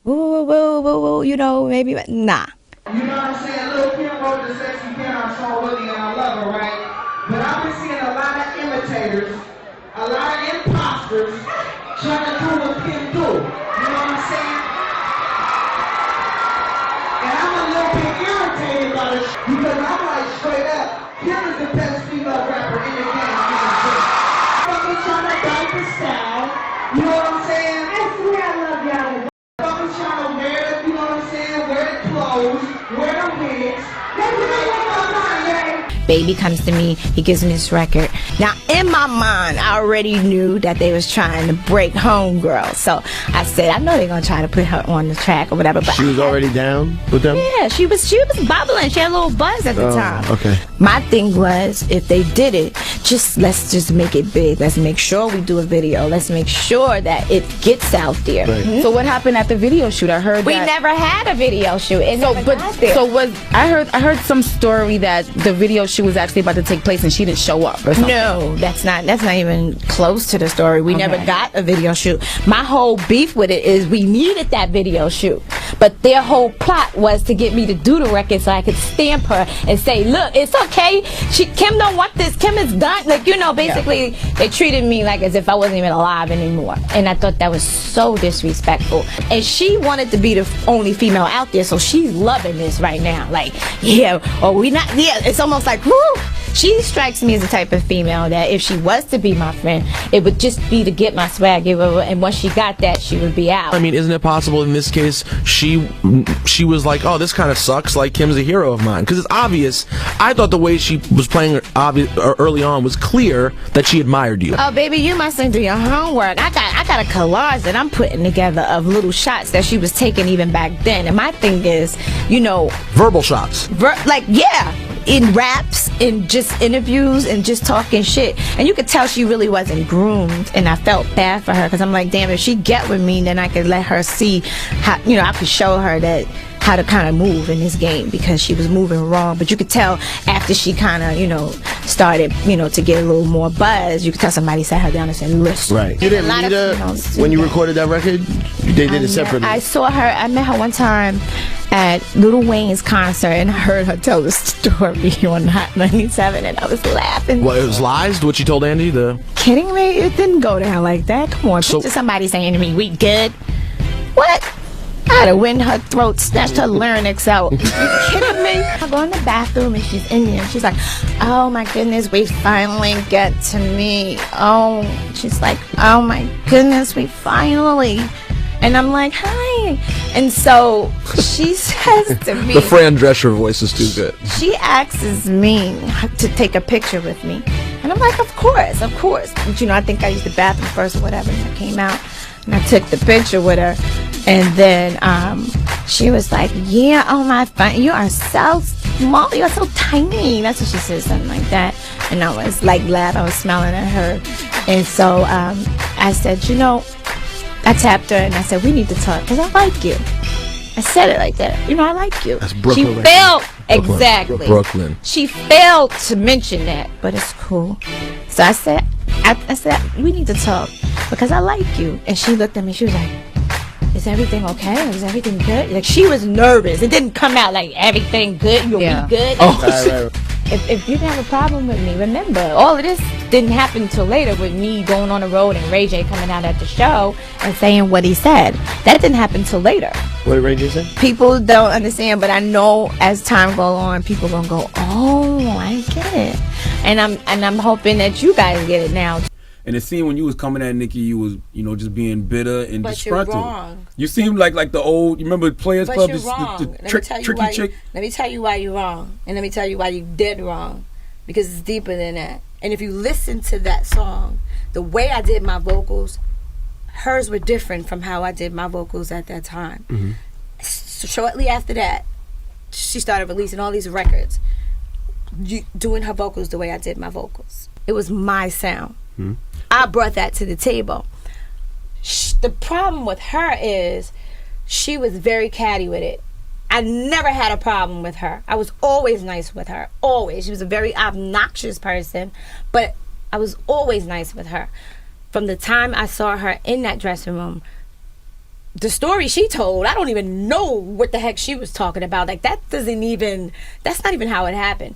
woo, woo, woo, woo, you know, maybe, nah. You know what I'm saying? Lil' Kim wrote the Sexy Piano song, Willie, and I love her, right? But I've been seeing a lot of imitators, a lot of imposters trying to do what Kim do. You know what I'm saying? And I'm a little bit irritated by this because I'm like, straight up, Kim is the best female rapper in the game. Fucking trying to bite the style. You know what I'm saying? I swear I love y'all. Fucking trying to wear the, you know what I'm saying? Wear the clothes, wear the wigs. Baby comes to me, he gives me this record. Now, in my mind, I already knew that they was trying to break Homegirl. So I said, I know they're gonna try to put her on the track or whatever. But she was already down with them? Yeah, she was bubbling. She had a little buzz at the time. Okay. My thing was, if they did it, let's just make it big. Let's make sure we do a video. Let's make sure that it gets out there. Right. Mm-hmm. So what happened at the video shoot? I heard we that never had a video shoot. I heard some story that the video shoot was actually about to take place and she didn't show up or something. No, that's not even close to the story. We never got a video shoot. My whole beef with it is we needed that video shoot, but their whole plot was to get me to do the record so I could stamp her and say, look, it's okay. Kim don't want this. Kim is done. Like, you know, basically they treated me like as if I wasn't even alive anymore, and I thought that was so disrespectful. And she wanted to be the only female out there, so she's loving this right now. Like, yeah, or we not. Yeah, it's almost like, whoo. She strikes me as the type of female that if she was to be my friend, it would just be to get my swag, and once she got that, she would be out. I mean, isn't it possible in this case she was like, oh, this kind of sucks, like Kim's a hero of mine? Because it's obvious. I thought the way she was playing early on was clear that she admired you. Oh, baby, you mustn't do your homework. I got a collage that I'm putting together of little shots that she was taking even back then. And my thing is, you know, verbal shots. In raps, in just interviews, and just talking shit. And you could tell she really wasn't groomed, and I felt bad for her because I'm like, damn, if she get with me, then I could let her see how, you know, I could show her that how to kind of move in this game, because she was moving wrong. But you could tell after she kind of, you know, started, you know, to get a little more buzz, you could tell somebody sat her down and said, listen. Right. You didn't meet her when you recorded that record? They did it separately. I saw her, I met her one time at Lil Wayne's concert, and I heard her tell the story on Hot 97, and I was laughing. Well, it was lies? What she told Angie? Kidding me? It didn't go down like that. Come on, picture somebody saying to me, we good? What? I had to win her throat, snatched her larynx out. You kidding me? I go in the bathroom and she's in there and she's like, oh my goodness, we finally get to me. Oh, she's like, oh my goodness, we finally. And I'm like, hi. And so she says to me, the Fran Drescher voice is too good. She asks me to take a picture with me. And I'm like, of course. But you know, I think I used the bathroom first or whatever, and I came out and I took the picture with her. And then she was like, yeah, oh my God, you are so small, you're so tiny. That's what she said, something like that. And I was like laughing, I was smiling at her. And so I said, you know, I tapped her and I said, we need to talk because I like you. I said it like that. You know, I like you. That's Brooklyn. She failed. Exactly. Brooklyn. She failed to mention that, but it's cool. So I said, we need to talk because I like you. And she looked at me, she was like, is everything okay? Is everything good? Like, she was nervous. It didn't come out like everything good, you'll be good. Oh. Right. If you didn't have a problem with me, remember, all of this didn't happen until later with me going on the road and Ray J coming out at the show and saying what he said. That didn't happen until later. What did Ray J say? People don't understand, but I know as time goes on, people gonna go, oh, I get it. And I'm hoping that you guys get it now. And it seemed when you was coming at Nicki, you was, you know, just being bitter and disgruntled. You're wrong. You seemed like the old, you remember Players Club? You're wrong. The tricky chick. Let me tell you why you're wrong. And let me tell you why you did wrong. Because it's deeper than that. And if you listen to that song, the way I did my vocals, hers were different from how I did my vocals at that time. Mm-hmm. So shortly after that, she started releasing all these records, doing her vocals the way I did my vocals. It was my sound. Mm-hmm. I brought that to the table. The problem with her is she was very catty with it. I never had a problem with her. I was always nice with her. Always. She was a very obnoxious person, but I was always nice with her. From the time I saw her in that dressing room, the story she told, I don't even know what the heck she was talking about. Like, that's not even how it happened.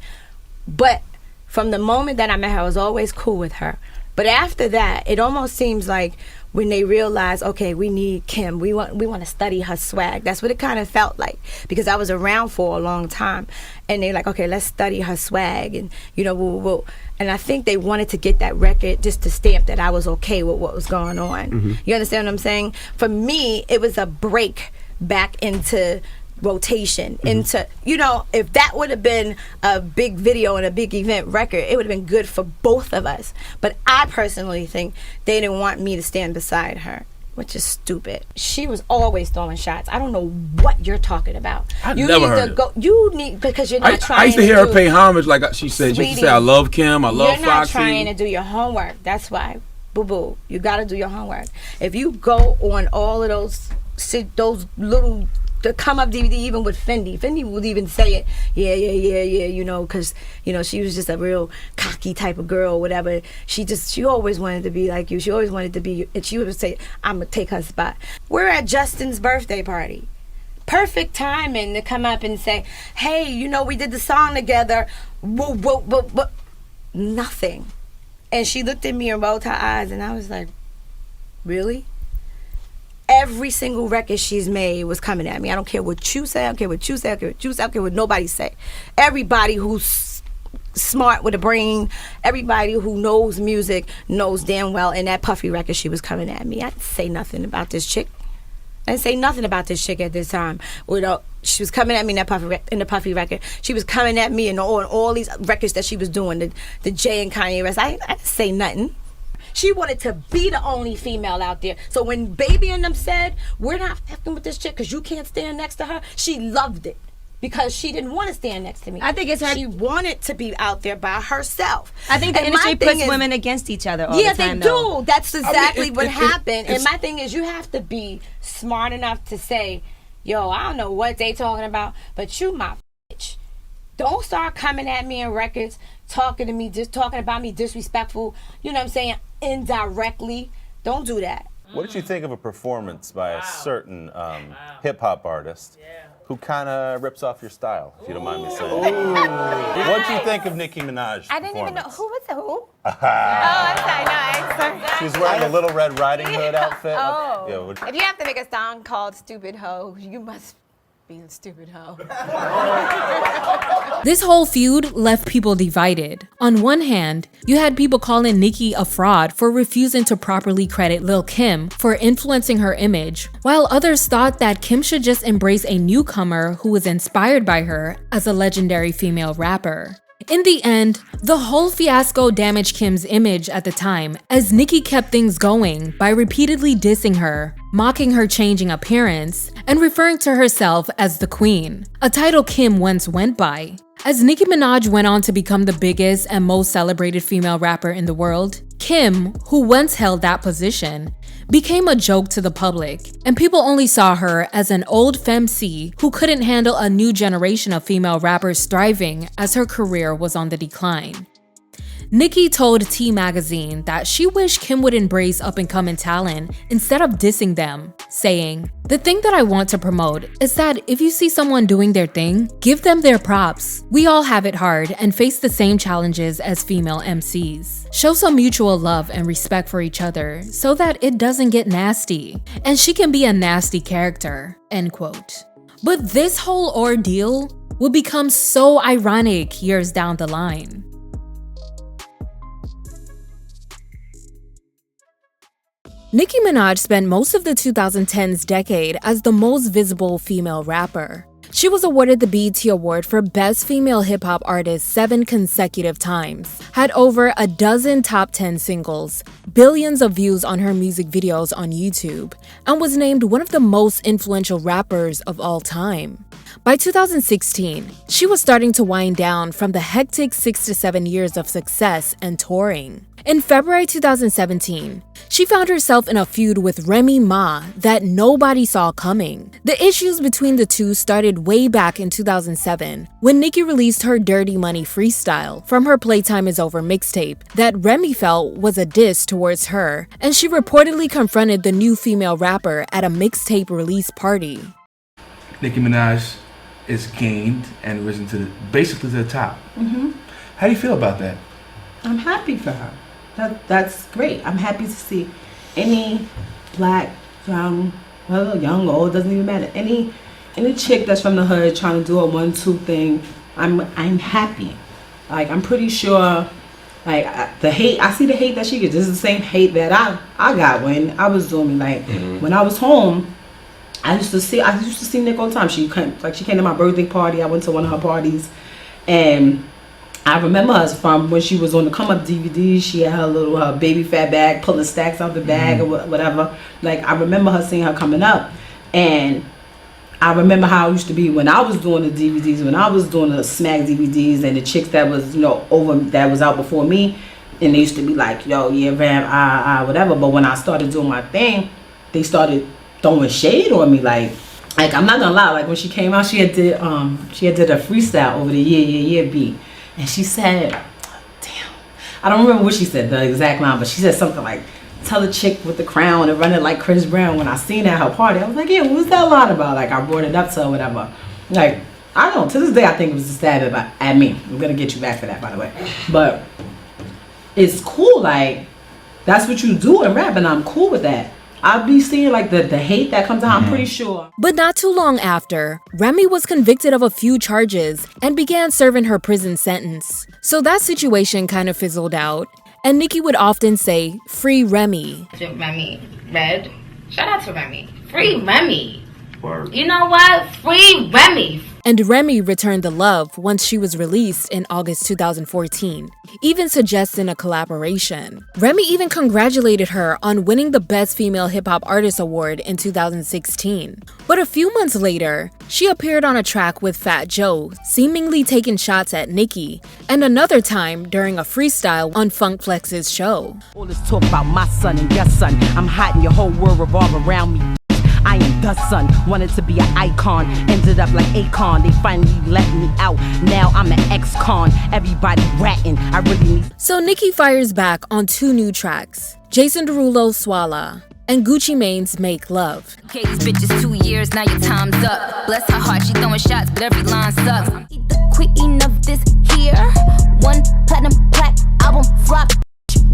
But from the moment that I met her, I was always cool with her. But after that, it almost seems like when they realized, okay, we need Kim, we want to study her swag. That's what it kind of felt like, because I was around for a long time, and they're like, okay, let's study her swag, and and I think they wanted to get that record just to stamp that I was okay with what was going on. You understand what I'm saying? For me, it was a break back into rotation, into, if that would have been a big video and a big event record, it would have been good for both of us. But I personally think they didn't want me to stand beside her, which is stupid. She was always throwing shots. I don't know what you're talking about. I never heard it. You need, because you're not trying. I used to hear her pay homage, like she said. She used to say, "I love Kim. I love Foxy." You're not trying to do your homework. That's why, boo boo. You got to do your homework. If you go on all of those little. To come up DVD, even with Fendi would even say it, yeah, because she was just a real cocky type of girl, whatever. She always wanted to be like you. She always wanted to be, and she would say, I'm gonna take her spot. We're at Justin's birthday party. Perfect timing to come up and say, hey, we did the song together. Whoa. Nothing. And she looked at me and rolled her eyes, and I was like, really? Every single record she's made was coming at me. I don't care what you say. I don't care what you say. I don't care what nobody say. Everybody who's smart with a brain, everybody who knows music knows damn well in that Puffy record she was coming at me. I didn't say nothing about this chick. I didn't say nothing about this chick at this time. She was coming at me in the Puffy record. She was coming at me on all these records that she was doing, the Jay and Kanye records. I didn't say nothing. She wanted to be the only female out there. So when Baby and them said, we're not fucking with this chick because you can't stand next to her, she loved it. Because she didn't want to stand next to me. I think it's her. She wanted to be out there by herself. I think the industry puts women against each other all the time. Yeah, they do. That's exactly what happened. And my thing is, you have to be smart enough to say, yo, I don't know what they talking about, but you my bitch. Don't start coming at me in records, talking to me, just talking about me disrespectful, you know what I'm saying, indirectly. Don't do that. What did you think of a performance by a certain hip-hop artist who kind of rips off your style, if you don't mind me saying? What did you think of Nicki Minaj? I didn't even know. Who was it? Who? Oh, I'm sorry. No, She was wearing a Little Red Riding Hood outfit. Oh. Yeah, If you have to make a song called Stupid Ho, you must be a stupid hoe. This whole feud left people divided. On one hand, you had people calling Nicki a fraud for refusing to properly credit Lil' Kim for influencing her image, while others thought that Kim should just embrace a newcomer who was inspired by her as a legendary female rapper. In the end, the whole fiasco damaged Kim's image at the time, as Nicki kept things going by repeatedly dissing her, mocking her changing appearance, and referring to herself as the Queen, a title Kim once went by. As Nicki Minaj went on to become the biggest and most celebrated female rapper in the world, Kim, who once held that position, became a joke to the public, and people only saw her as an old femc who couldn't handle a new generation of female rappers thriving as her career was on the decline. Nicki told T Magazine that she wished Kim would embrace up-and-coming talent instead of dissing them, saying, "The thing that I want to promote is that if you see someone doing their thing, give them their props. We all have it hard and face the same challenges as female MCs. Show some mutual love and respect for each other so that it doesn't get nasty. And she can be a nasty character." End quote. But this whole ordeal will become so ironic years down the line. Nicki Minaj spent most of the 2010s decade as the most visible female rapper. She was awarded the BET Award for Best Female Hip Hop Artist 7 consecutive times, had over a dozen top 10 singles, billions of views on her music videos on YouTube, and was named one of the most influential rappers of all time. By 2016, she was starting to wind down from the hectic 6 to 7 years of success and touring. In February 2017, she found herself in a feud with Remy Ma that nobody saw coming. The issues between the two started way back in 2007 when Nicki released her Dirty Money freestyle from her Playtime Is Over mixtape that Remy felt was a diss towards her, and she reportedly confronted the new female rapper at a mixtape release party. Nicki Minaj is gained and risen to basically to the top. How do you feel about that? I'm happy for her. That's great. I'm happy to see any black, young, whether young or old, doesn't even matter. Any chick that's from the hood trying to do a 1-2 thing, I'm happy. Like, I'm pretty sure, like, the hate, I see the hate that she gets. This is the same hate that I got when I was doing me. Like, when I was home, I used to see Nick all the time. She came to my birthday party. I went to one of her parties, and I remember her from when she was on the Come Up DVD. She had her baby fat bag, pulling stacks out the bag or whatever. Like, I remember her seeing her coming up, and I remember how it used to be when I was doing the DVDs, when I was doing the Smack DVDs, and the chicks that was that was out before me, and they used to be like, yo, yeah, Ram, whatever. But when I started doing my thing, they started throwing shade on me. Like I'm not gonna lie. Like, when she came out, she had did a freestyle over the Yeah beat. And she said, damn, I don't remember what she said, the exact line, but she said something like, tell a chick with the crown and run it like Chris Brown. When I seen that at her party, I was like, yeah, what was that line about? Like, I brought it up to her, whatever. Like, I don't know, to this day, I think it was a stab at me. I'm going to get you back for that, by the way. But it's cool, like, that's what you do in rap, and I'm cool with that. I'll be seeing like the hate that comes out, I'm pretty sure. But not too long after, Remy was convicted of a few charges and began serving her prison sentence. So that situation kind of fizzled out, and Nicki would often say, free Remy. Remy, Red, shout out to Remy. Free Remy. Word. You know what? Free Remy. And Remy returned the love once she was released in August 2014, even suggesting a collaboration. Remy even congratulated her on winning the Best Female Hip Hop Artist Award in 2016. But a few months later, she appeared on a track with Fat Joe, seemingly taking shots at Nicki, and another time during a freestyle on Funk Flex's show. All this talk about my son and your son, I'm hot and your whole world revolve around me. I am the son, wanted to be an icon, ended up like Akon, they finally let me out, now I'm an ex-con, everybody ratting, I really need... So Nicki fires back on 2 new tracks, Jason Derulo's Swalla and Gucci Mane's Make Love. Okay, these bitches 2 years, now your time's up. Bless her heart, she throwing shots, but every line sucks. The queen of this here, 1 platinum plaque album flop.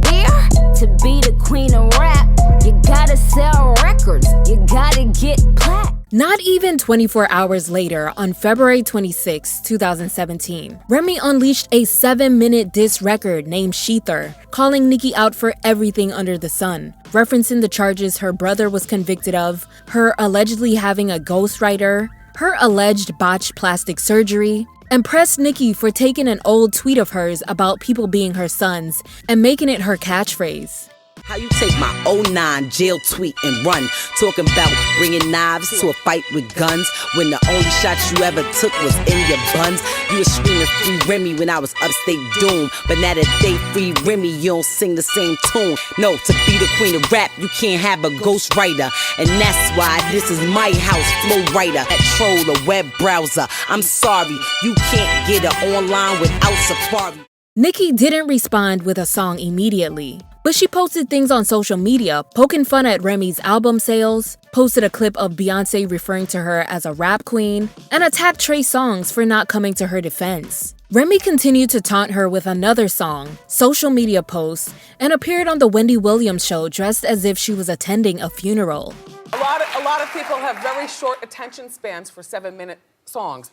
Where? To be the queen of rap, you gotta sell records, you gotta get plaque. Not even 24 hours later, on February 26, 2017, Remy unleashed a 7-minute diss record named Sheether, calling Nicki out for everything under the sun, referencing the charges her brother was convicted of, her allegedly having a ghostwriter, her alleged botched plastic surgery, and pressed Nicki for taking an old tweet of hers about people being her sons and making it her catchphrase. How you take my 09 jail tweet and run, talking about bringing knives to a fight with guns, when the only shots you ever took was in your buns. You was screaming free Remy when I was upstate Doom, but now that they free Remy, you don't sing the same tune. No, to be the queen of rap, you can't have a ghostwriter, and that's why this is my house, Flow Writer, that troll the web browser. I'm sorry, you can't get it online without Safari. Nicki didn't respond with a song immediately, but she posted things on social media, poking fun at Remy's album sales, posted a clip of Beyonce referring to her as a rap queen, and attacked Trey Songz for not coming to her defense. Remy continued to taunt her with another song, social media posts, and appeared on the Wendy Williams show dressed as if she was attending a funeral. A lot of people have very short attention spans for 7-minute songs.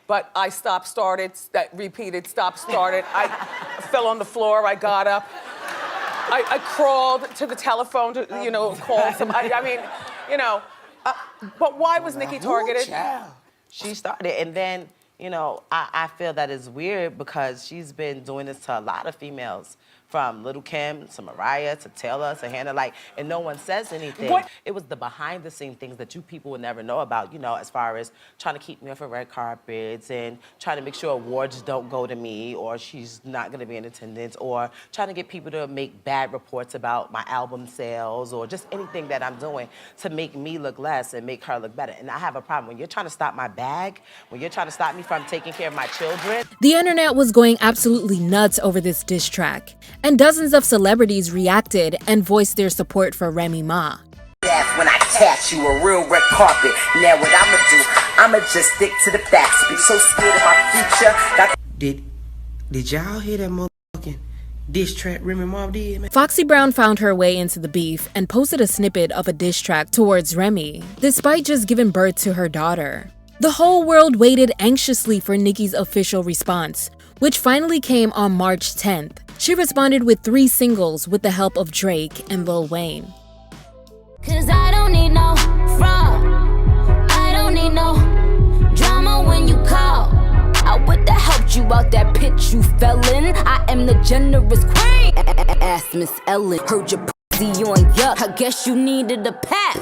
But I stopped, started, repeated, stopped, started. I fell on the floor, I got up. I crawled to the telephone to, call somebody. I mean, but why was Nicki targeted? She started, and then, I feel that it's weird because she's been doing this to a lot of females from Little Kim to Mariah to Taylor to Hannah, like, and no one says anything. What? It was the behind the scene things that you people would never know about, you know, as far as trying to keep me off of red carpets and trying to make sure awards don't go to me or she's not gonna be in attendance or trying to get people to make bad reports about my album sales or just anything that I'm doing to make me look less and make her look better. And I have a problem. When you're trying to stop my bag, when you're trying to stop me from taking care of my children. The internet was going absolutely nuts over this diss track, and dozens of celebrities reacted and voiced their support for Remy Ma. That's when I catch you a real red carpet. Now what I'ma do, I'ma just stick to the facts. Be so scared of my future. Did y'all hear that motherfucking diss track Remy Ma did, man? Foxy Brown found her way into the beef and posted a snippet of a diss track towards Remy, despite just giving birth to her daughter. The whole world waited anxiously for Nicki's official response, which finally came on March 10th. She responded with 3 singles with the help of Drake and Lil Wayne. Cause I don't need no fraud. I don't need no drama when you call. I would've helped you out that pit you fell in. I am the generous queen. Ask Miss Ellen. Heard your pussy on yuck. I guess you needed a pat.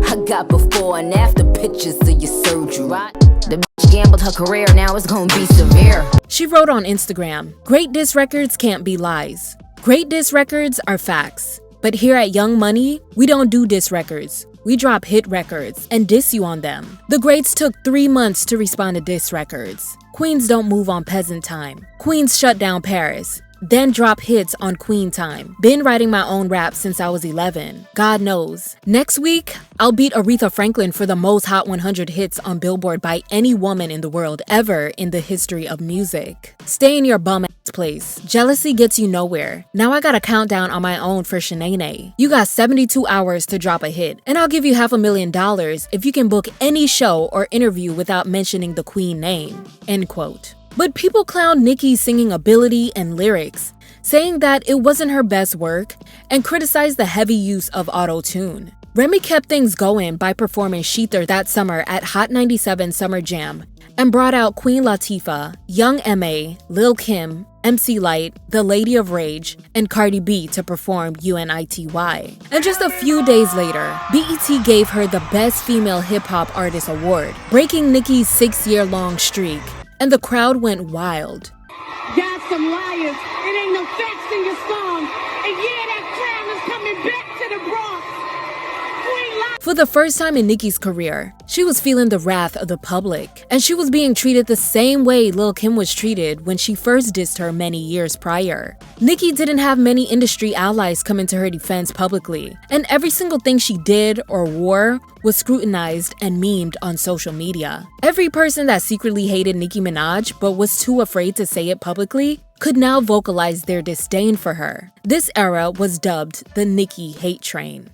I got before and after pictures of your surgery. The bitch gambled her career, now it's gonna be severe. She wrote on Instagram, "Great diss records can't be lies. Great diss records are facts. But here at Young Money, we don't do diss records. We drop hit records and diss you on them. The greats took 3 months to respond to diss records. Queens don't move on peasant time. Queens shut down Paris. Then drop hits on Queen time. Been writing my own rap since I was 11. God knows. Next week, I'll beat Aretha Franklin for the most Hot 100 hits on Billboard by any woman in the world ever in the history of music. Stay in your bum ass place. Jealousy gets you nowhere. Now I got a countdown on my own for Shanae. You got 72 hours to drop a hit, and I'll give you $500,000 if you can book any show or interview without mentioning the Queen name." End quote. But people clowned Nicki's singing ability and lyrics, saying that it wasn't her best work, and criticized the heavy use of auto-tune. Remy kept things going by performing Sheether that summer at Hot 97 Summer Jam, and brought out Queen Latifah, Young M.A., Lil Kim, MC Lyte, The Lady of Rage, and Cardi B to perform UNITY. And just a few days later, BET gave her the Best Female Hip Hop Artist Award, breaking Nicki's 6-year-long streak. And the crowd went wild. Y'all some liars. It ain't no facts in your song. And yeah, that crown is coming back to the Bronx. For the first time in Nicki's career, she was feeling the wrath of the public, and she was being treated the same way Lil Kim was treated when she first dissed her many years prior. Nicki didn't have many industry allies coming to her defense publicly, and every single thing she did or wore was scrutinized and memed on social media. Every person that secretly hated Nicki Minaj but was too afraid to say it publicly could now vocalize their disdain for her. This era was dubbed the Nicki hate train.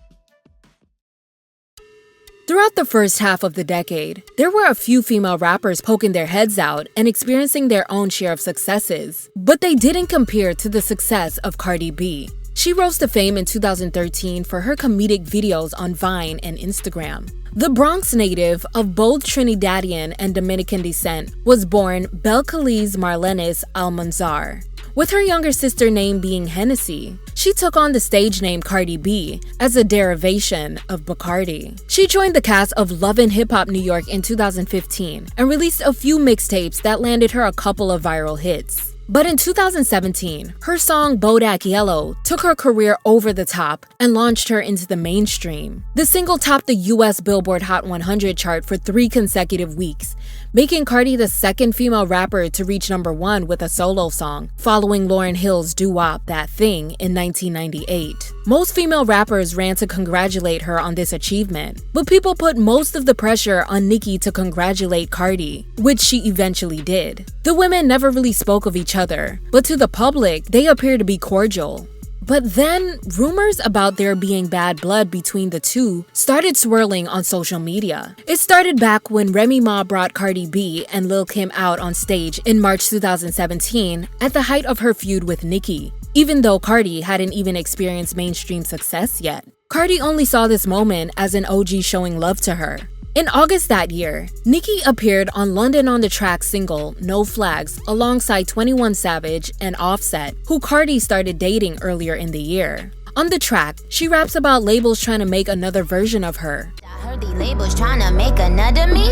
Throughout the first half of the decade, there were a few female rappers poking their heads out and experiencing their own share of successes, but they didn't compare to the success of Cardi B. She rose to fame in 2013 for her comedic videos on Vine and Instagram. The Bronx native of both Trinidadian and Dominican descent was born Belcalis Marlenis Almanzar. With her younger sister name being Hennessy, she took on the stage name Cardi B as a derivation of Bacardi. She joined the cast of Lovin' Hip Hop New York in 2015 and released a few mixtapes that landed her a couple of viral hits. But in 2017, her song Bodak Yellow took her career over the top and launched her into the mainstream. The single topped the US Billboard Hot 100 chart for 3 consecutive weeks, making Cardi the second female rapper to reach #1 with a solo song, following Lauryn Hill's doo-wop That Thing in 1998. Most female rappers ran to congratulate her on this achievement, but people put most of the pressure on Nicki to congratulate Cardi, which she eventually did. The women never really spoke of each other, but to the public, they appear to be cordial. But then, rumors about there being bad blood between the two started swirling on social media. It started back when Remy Ma brought Cardi B and Lil Kim out on stage in March 2017 at the height of her feud with Nicki, even though Cardi hadn't even experienced mainstream success yet. Cardi only saw this moment as an OG showing love to her. In August that year, Nicki appeared on London on the Track single No Flags alongside 21 Savage and Offset, who Cardi started dating earlier in the year. On the track, she raps about labels trying to make another version of her. I heard these labels trying to make another me.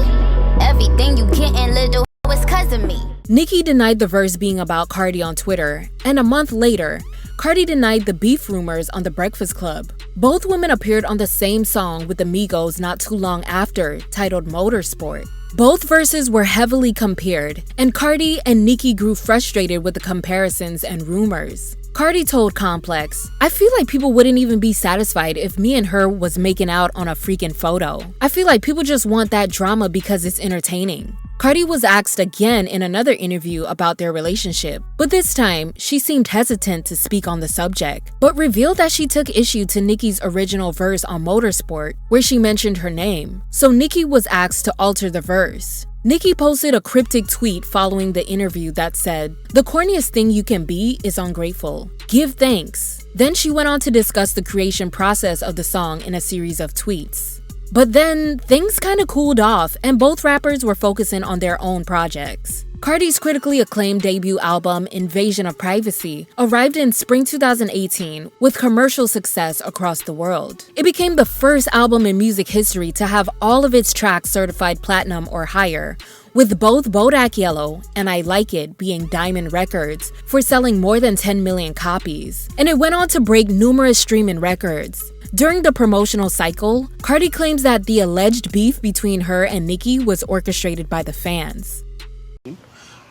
Everything you getting, little is 'cause of me. Nicki denied the verse being about Cardi on Twitter, and a month later, Cardi denied the beef rumors on The Breakfast Club. Both women appeared on the same song with the Migos not too long after, titled Motorsport. Both verses were heavily compared, and Cardi and Nicki grew frustrated with the comparisons and rumors. Cardi told Complex, "I feel like people wouldn't even be satisfied if me and her was making out on a freaking photo. I feel like people just want that drama because it's entertaining." Cardi was asked again in another interview about their relationship, but this time, she seemed hesitant to speak on the subject, but revealed that she took issue to Nicki's original verse on Motorsport, where she mentioned her name, so Nicki was asked to alter the verse. Nicki posted a cryptic tweet following the interview that said, "The corniest thing you can be is ungrateful. Give thanks." Then she went on to discuss the creation process of the song in a series of tweets. But then, things kinda cooled off and both rappers were focusing on their own projects. Cardi's critically acclaimed debut album, Invasion of Privacy, arrived in spring 2018 with commercial success across the world. It became the first album in music history to have all of its tracks certified platinum or higher, with both Bodak Yellow and I Like It being Diamond Records for selling more than 10 million copies. And it went on to break numerous streaming records. During the promotional cycle, Cardi claims that the alleged beef between her and Nicki was orchestrated by the fans.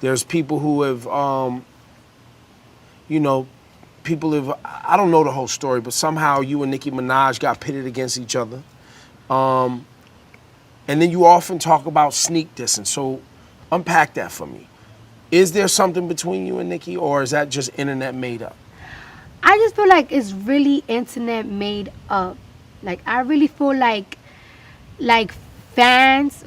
There's people who have, I don't know the whole story, but somehow you and Nicki Minaj got pitted against each other. And then you often talk about sneak dissing, so unpack that for me. Is there something between you and Nicki, or is that just internet made up? I just feel like it's really internet made up. Like, I really feel like fans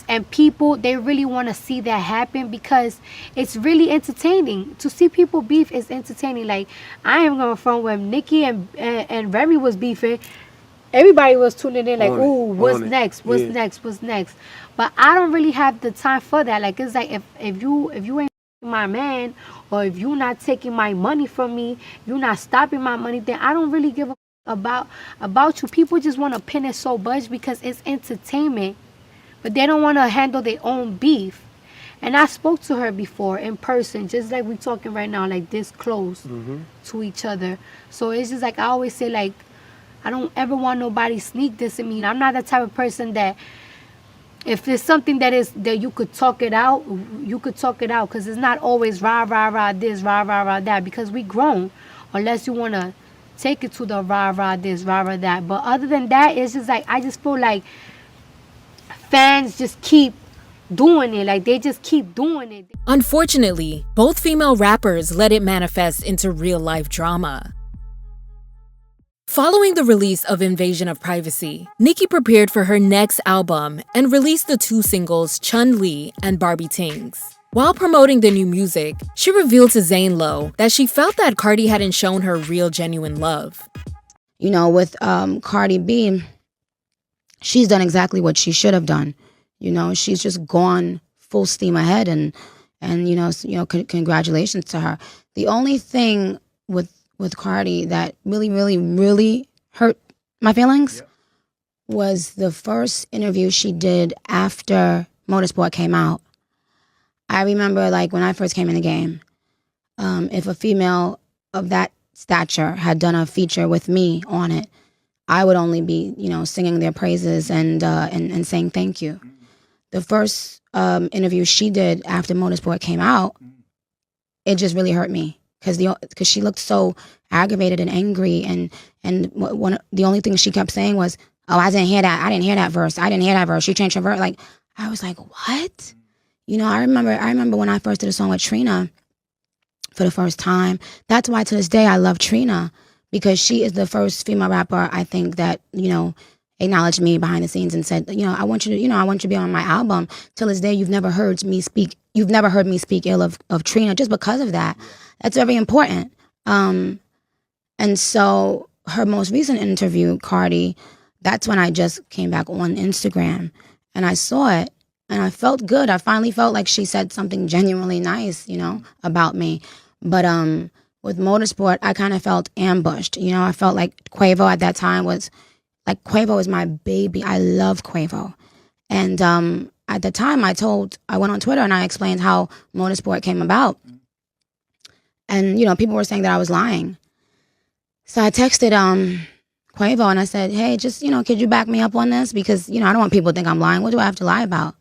and people, they really want to see that happen because it's really entertaining. To see people beef is entertaining. Like, I am going from when Nicki and Remy was beefing, everybody was tuning in like, ooh, what's next? What's next? What's next? But I don't really have the time for that. Like, it's like if you ain't my man, or if you're not taking my money from me, you're not stopping my money, then I don't really give a about you. People just want to pin it so much because it's entertainment, but they don't want to handle their own beef. And I spoke to her before in person, just like we're talking right now, like this close to each other. So it's just like I always say, like, I don't ever want nobody sneak dissing me. I'm not the type of person that if there's something that you could talk it out, you could talk it out, because it's not always rah, rah, rah this, rah, rah, rah that, because we grown, unless you want to take it to the rah, rah this, rah, rah that. But other than that, it's just like, I just feel like fans just keep doing it. Like, they just keep doing it. Unfortunately, both female rappers let it manifest into real-life drama. Following the release of Invasion of Privacy, Nicki prepared for her next album and released the two singles Chun Li and Barbie Tings. While promoting the new music, she revealed to Zane Lowe that she felt that Cardi hadn't shown her real, genuine love. You know, with Cardi B, she's done exactly what she should have done. You know, she's just gone full steam ahead, and congratulations to her. The only thing with Cardi that really hurt my feelings was the first interview she did after Motorsport came out. I remember, like, when I first came in the game, if a female of that stature had done a feature with me on it, I would only be, singing their praises and saying thank you. The first interview she did after Motorsport came out, it just really hurt me. Because she looked so aggravated and angry, and the only thing she kept saying was, "Oh, I didn't hear that verse. She changed her verse." Like, I was like, "What?" I remember when I first did a song with Trina for the first time. That's why to this day I love Trina, because she is the first female rapper I think that acknowledged me behind the scenes and said, I want you to be on my album. Till this day, you've never heard me speak ill of Trina just because of that. That's very important. And so her most recent interview, Cardi, that's when I just came back on Instagram. And I saw it, and I felt good. I finally felt like she said something genuinely nice, about me. But with Motorsport, I kind of felt ambushed. I felt like Quavo at that time was, like, Quavo is my baby. I love Quavo. And at the time, I went on Twitter and I explained how Motorsport came about. And, people were saying that I was lying. So I texted Quavo and I said, hey, just, could you back me up on this? Because, I don't want people to think I'm lying. What do I have to lie about?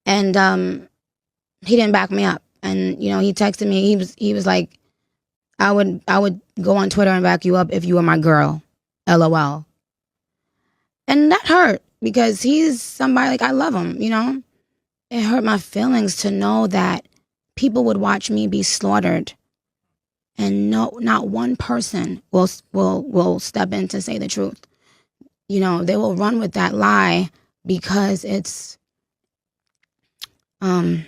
And he didn't back me up. And, he texted me. He was like, I would go on Twitter and back you up if you were my girl. LOL. And that hurt because he's somebody, like, I love him, It hurt my feelings to know that people would watch me be slaughtered and not one person will step in to say the truth. They will run with that lie because it's, can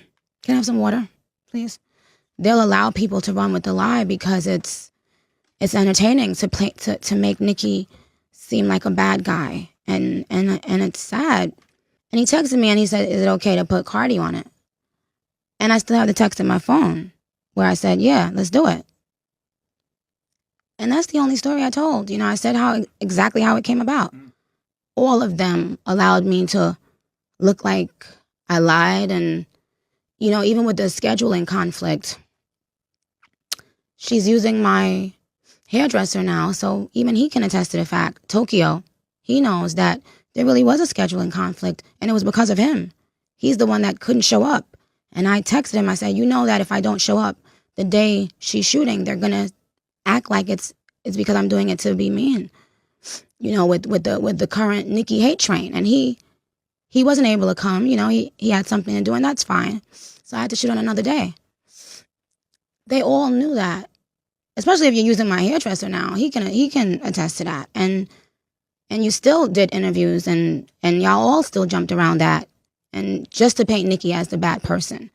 I have some water, please? They'll allow people to run with the lie because it's entertaining to make Nicki seem like a bad guy. And it's sad. And he texted me and he said, is it okay to put Cardi on it? And I still have the text in my phone where I said, yeah, let's do it. And that's the only story I told. I said exactly how it came about. All of them allowed me to look like I lied. And, even with the scheduling conflict, she's using my hairdresser now. So even he can attest to the fact, Tokyo, he knows that there really was a scheduling conflict and it was because of him. He's the one that couldn't show up. And I texted him, I said, that if I don't show up the day she's shooting, they're going to act like it's because I'm doing it to be mean, with the current Nicki hate train. And he wasn't able to come, he had something to do, and that's fine. So I had to shoot on another day. They all knew that, especially if you're using my hairdresser now. He can attest to that. And you still did interviews, and y'all all still jumped around that, and just to paint Nicki as the bad person.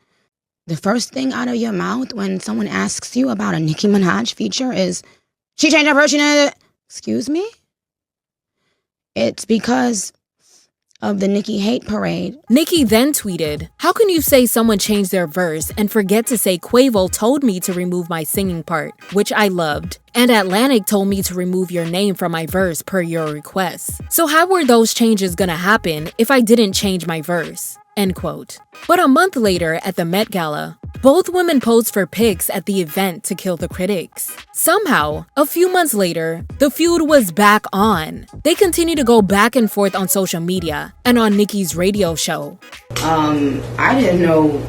The first thing out of your mouth when someone asks you about a Nicki Minaj feature is, she changed her version. Excuse me? It's because of the Nicki hate parade. Nicki then tweeted, how can you say someone changed their verse and forget to say Quavo told me to remove my singing part, which I loved, and Atlantic told me to remove your name from my verse per your request. So how were those changes gonna happen if I didn't change my verse? End quote. But a month later at the Met Gala, both women posed for pics at the event to kill the critics. Somehow, a few months later, the feud was back on. They continue to go back and forth on social media and on Nicki's radio show. I didn't know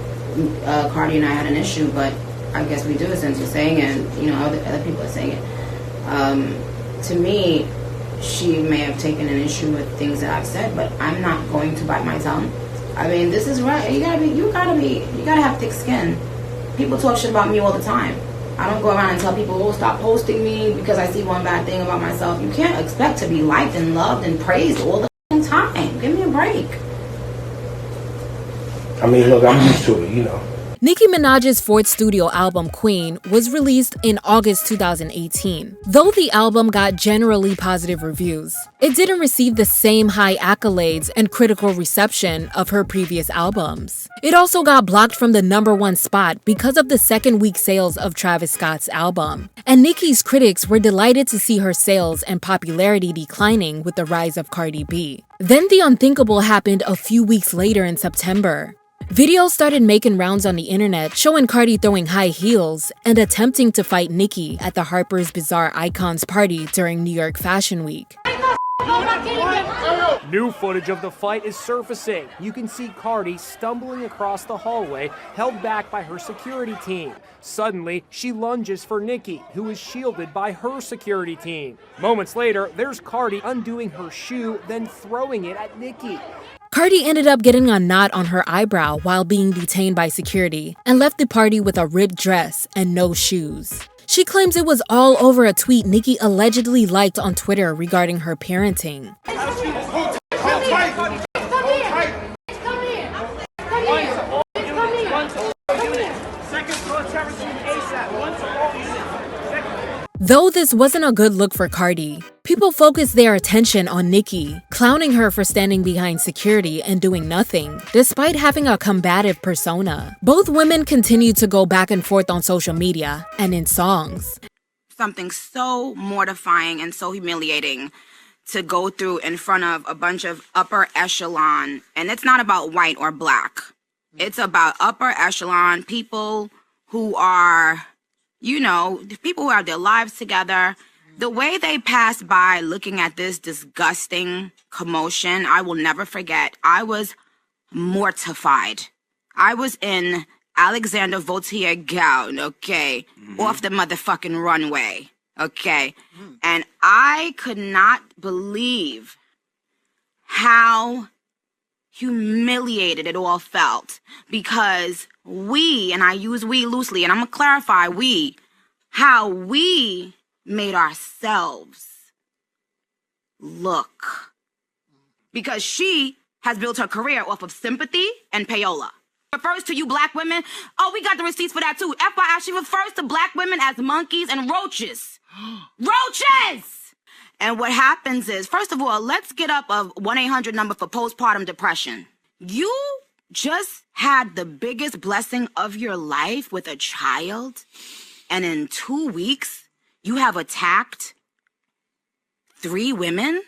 Cardi and I had an issue, but I guess we do since you're saying it, other people are saying it. To me, she may have taken an issue with things that I've said, but I'm not going to bite my tongue. I mean, this is right. You gotta have thick skin. People talk shit about me all the time. I don't go around and tell people, oh, stop posting me because I see one bad thing about myself. You can't expect to be liked and loved and praised all the time. Give me a break. I mean, look, I'm used to it, Nicki Minaj's fourth studio album, Queen, was released in August 2018. Though the album got generally positive reviews, it didn't receive the same high accolades and critical reception of her previous albums. It also got blocked from the #1 spot because of the second-week sales of Travis Scott's album. And Nicki's critics were delighted to see her sales and popularity declining with the rise of Cardi B. Then the unthinkable happened a few weeks later in September. Videos started making rounds on the internet showing Cardi throwing high heels and attempting to fight Nicki at the Harper's Bazaar Icons party during New York Fashion Week. New footage of the fight is surfacing. You can see Cardi stumbling across the hallway, held back by her security team. Suddenly, she lunges for Nicki, who is shielded by her security team. Moments later, there's Cardi undoing her shoe, then throwing it at Nicki. Cardi ended up getting a knot on her eyebrow while being detained by security and left the party with a ripped dress and no shoes. She claims it was all over a tweet Nicki allegedly liked on Twitter regarding her parenting. Though this wasn't a good look for Cardi, people focused their attention on Nicki, clowning her for standing behind security and doing nothing, despite having a combative persona. Both women continued to go back and forth on social media and in songs. Something so mortifying and so humiliating to go through in front of a bunch of upper echelon, and it's not about white or black. It's about upper echelon people who are, you know, people who have their lives together. The way they passed by looking at this disgusting commotion, I will never forget. I was mortified. I was in Alexander Vautier gown, okay, off the motherfucking runway, okay? And I could not believe how humiliated it all felt, because we, and I use we loosely, and I'm gonna clarify we, how we made ourselves look. Because she has built her career off of sympathy and payola. Refers to you black women, oh, we got the receipts for that too. FYI, she refers to black women as monkeys and roaches. Roaches! And what happens is, first of all, let's get up a 1-800 number for postpartum depression. You just had the biggest blessing of your life with a child, and in 2 weeks, you have attacked 3 women?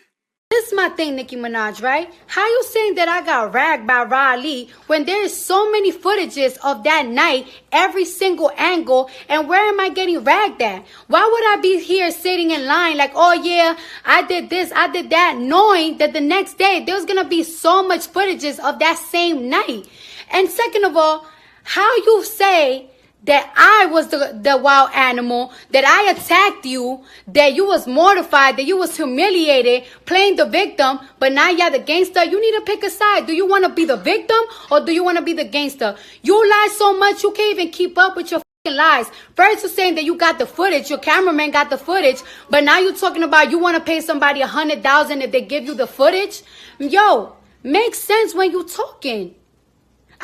This is my thing, Nicki Minaj, right? How you saying that I got ragged by Riley when there is so many footages of that night, every single angle, and where am I getting ragged at? Why would I be here sitting in line like, oh yeah, I did this, I did that, knowing that the next day there's gonna be so much footages of that same night? And second of all, how you say that I was the wild animal, that I attacked you, that you was mortified, that you was humiliated, playing the victim, but now you're the gangster. You need to pick a side. Do you want to be the victim or do you want to be the gangster? You lie so much you can't even keep up with your fucking lies. First you're saying that you got the footage, your cameraman got the footage, but now you're talking about you want to pay somebody $100,000 if they give you the footage. Yo, makes sense when you talking.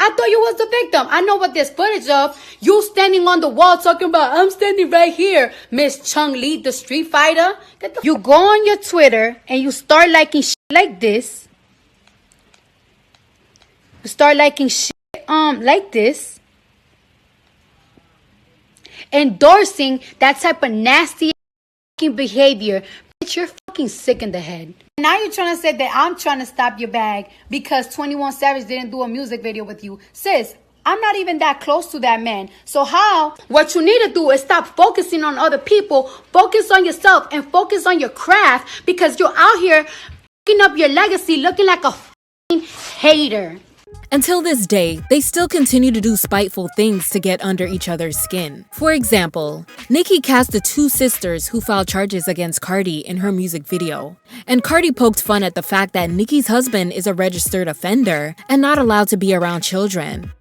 I thought you was the victim. I know what there's footage of. You standing on the wall talking about, I'm standing right here. Miss Chung Lee, the street fighter. You go on your Twitter and you start liking shit like this. You start liking shit like this. Endorsing that type of nasty behavior. Bitch, you're fucking sick in the head. Now you're trying to say that I'm trying to stop your bag because 21 Savage didn't do a music video with you. Sis, I'm not even that close to that man. So what you need to do is stop focusing on other people, focus on yourself and focus on your craft, because you're out here fucking up your legacy looking like a fucking hater. Until this day, they still continue to do spiteful things to get under each other's skin. For example, Nicki cast the 2 sisters who filed charges against Cardi in her music video. And Cardi poked fun at the fact that Nicki's husband is a registered offender and not allowed to be around children.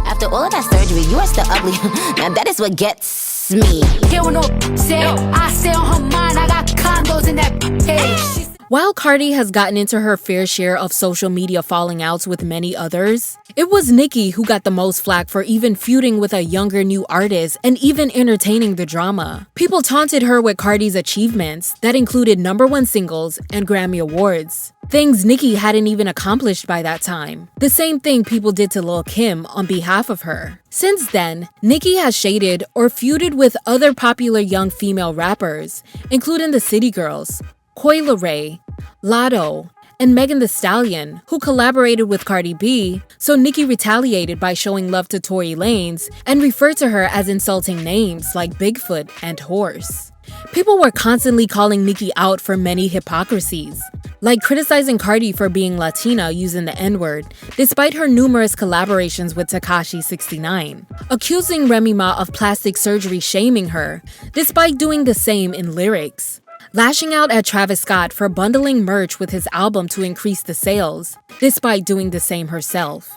After all of that surgery, you are still ugly. Now that is what gets me. I stay on her mind. I got condos in that page. While Cardi has gotten into her fair share of social media falling outs with many others, it was Nicki who got the most flack for even feuding with a younger new artist and even entertaining the drama. People taunted her with Cardi's achievements that included #1 singles and Grammy Awards. Things Nicki hadn't even accomplished by that time. The same thing people did to Lil' Kim on behalf of her. Since then, Nicki has shaded or feuded with other popular young female rappers, including the City Girls, Coi Leray, Lotto, and Megan Thee Stallion, who collaborated with Cardi B, so Nicki retaliated by showing love to Tory Lanez and referred to her as insulting names like Bigfoot and Horse. People were constantly calling Nicki out for many hypocrisies, like criticizing Cardi for being Latina using the N-word, despite her numerous collaborations with Tekashi 69, accusing Remy Ma of plastic surgery shaming her, despite doing the same in lyrics, lashing out at Travis Scott for bundling merch with his album to increase the sales, despite doing the same herself.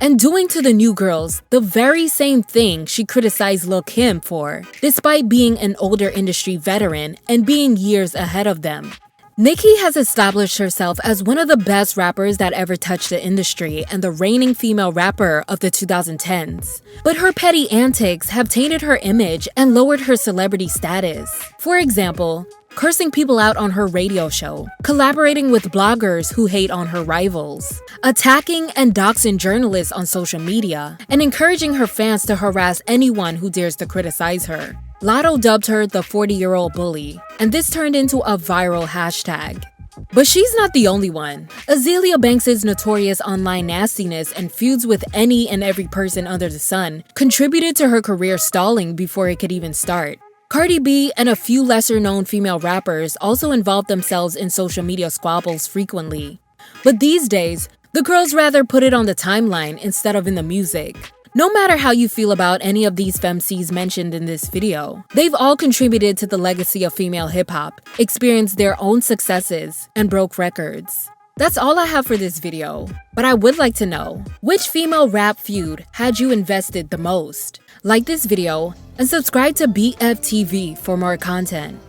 And doing to the new girls the very same thing she criticized Lil' Kim for, despite being an older industry veteran and being years ahead of them. Nicki has established herself as one of the best rappers that ever touched the industry and the reigning female rapper of the 2010s. But her petty antics have tainted her image and lowered her celebrity status. For example, cursing people out on her radio show, collaborating with bloggers who hate on her rivals, attacking and doxing journalists on social media, and encouraging her fans to harass anyone who dares to criticize her. Lotto dubbed her the 40-year-old bully, and this turned into a viral hashtag. But she's not the only one. Azealia Banks' notorious online nastiness and feuds with any and every person under the sun contributed to her career stalling before it could even start. Cardi B and a few lesser-known female rappers also involved themselves in social media squabbles frequently. But these days, the girls rather put it on the timeline instead of in the music. No matter how you feel about any of these femcs mentioned in this video, they've all contributed to the legacy of female hip-hop, experienced their own successes, and broke records. That's all I have for this video, but I would like to know, which female rap feud had you invested the most? Like this video, and subscribe to BFTV for more content.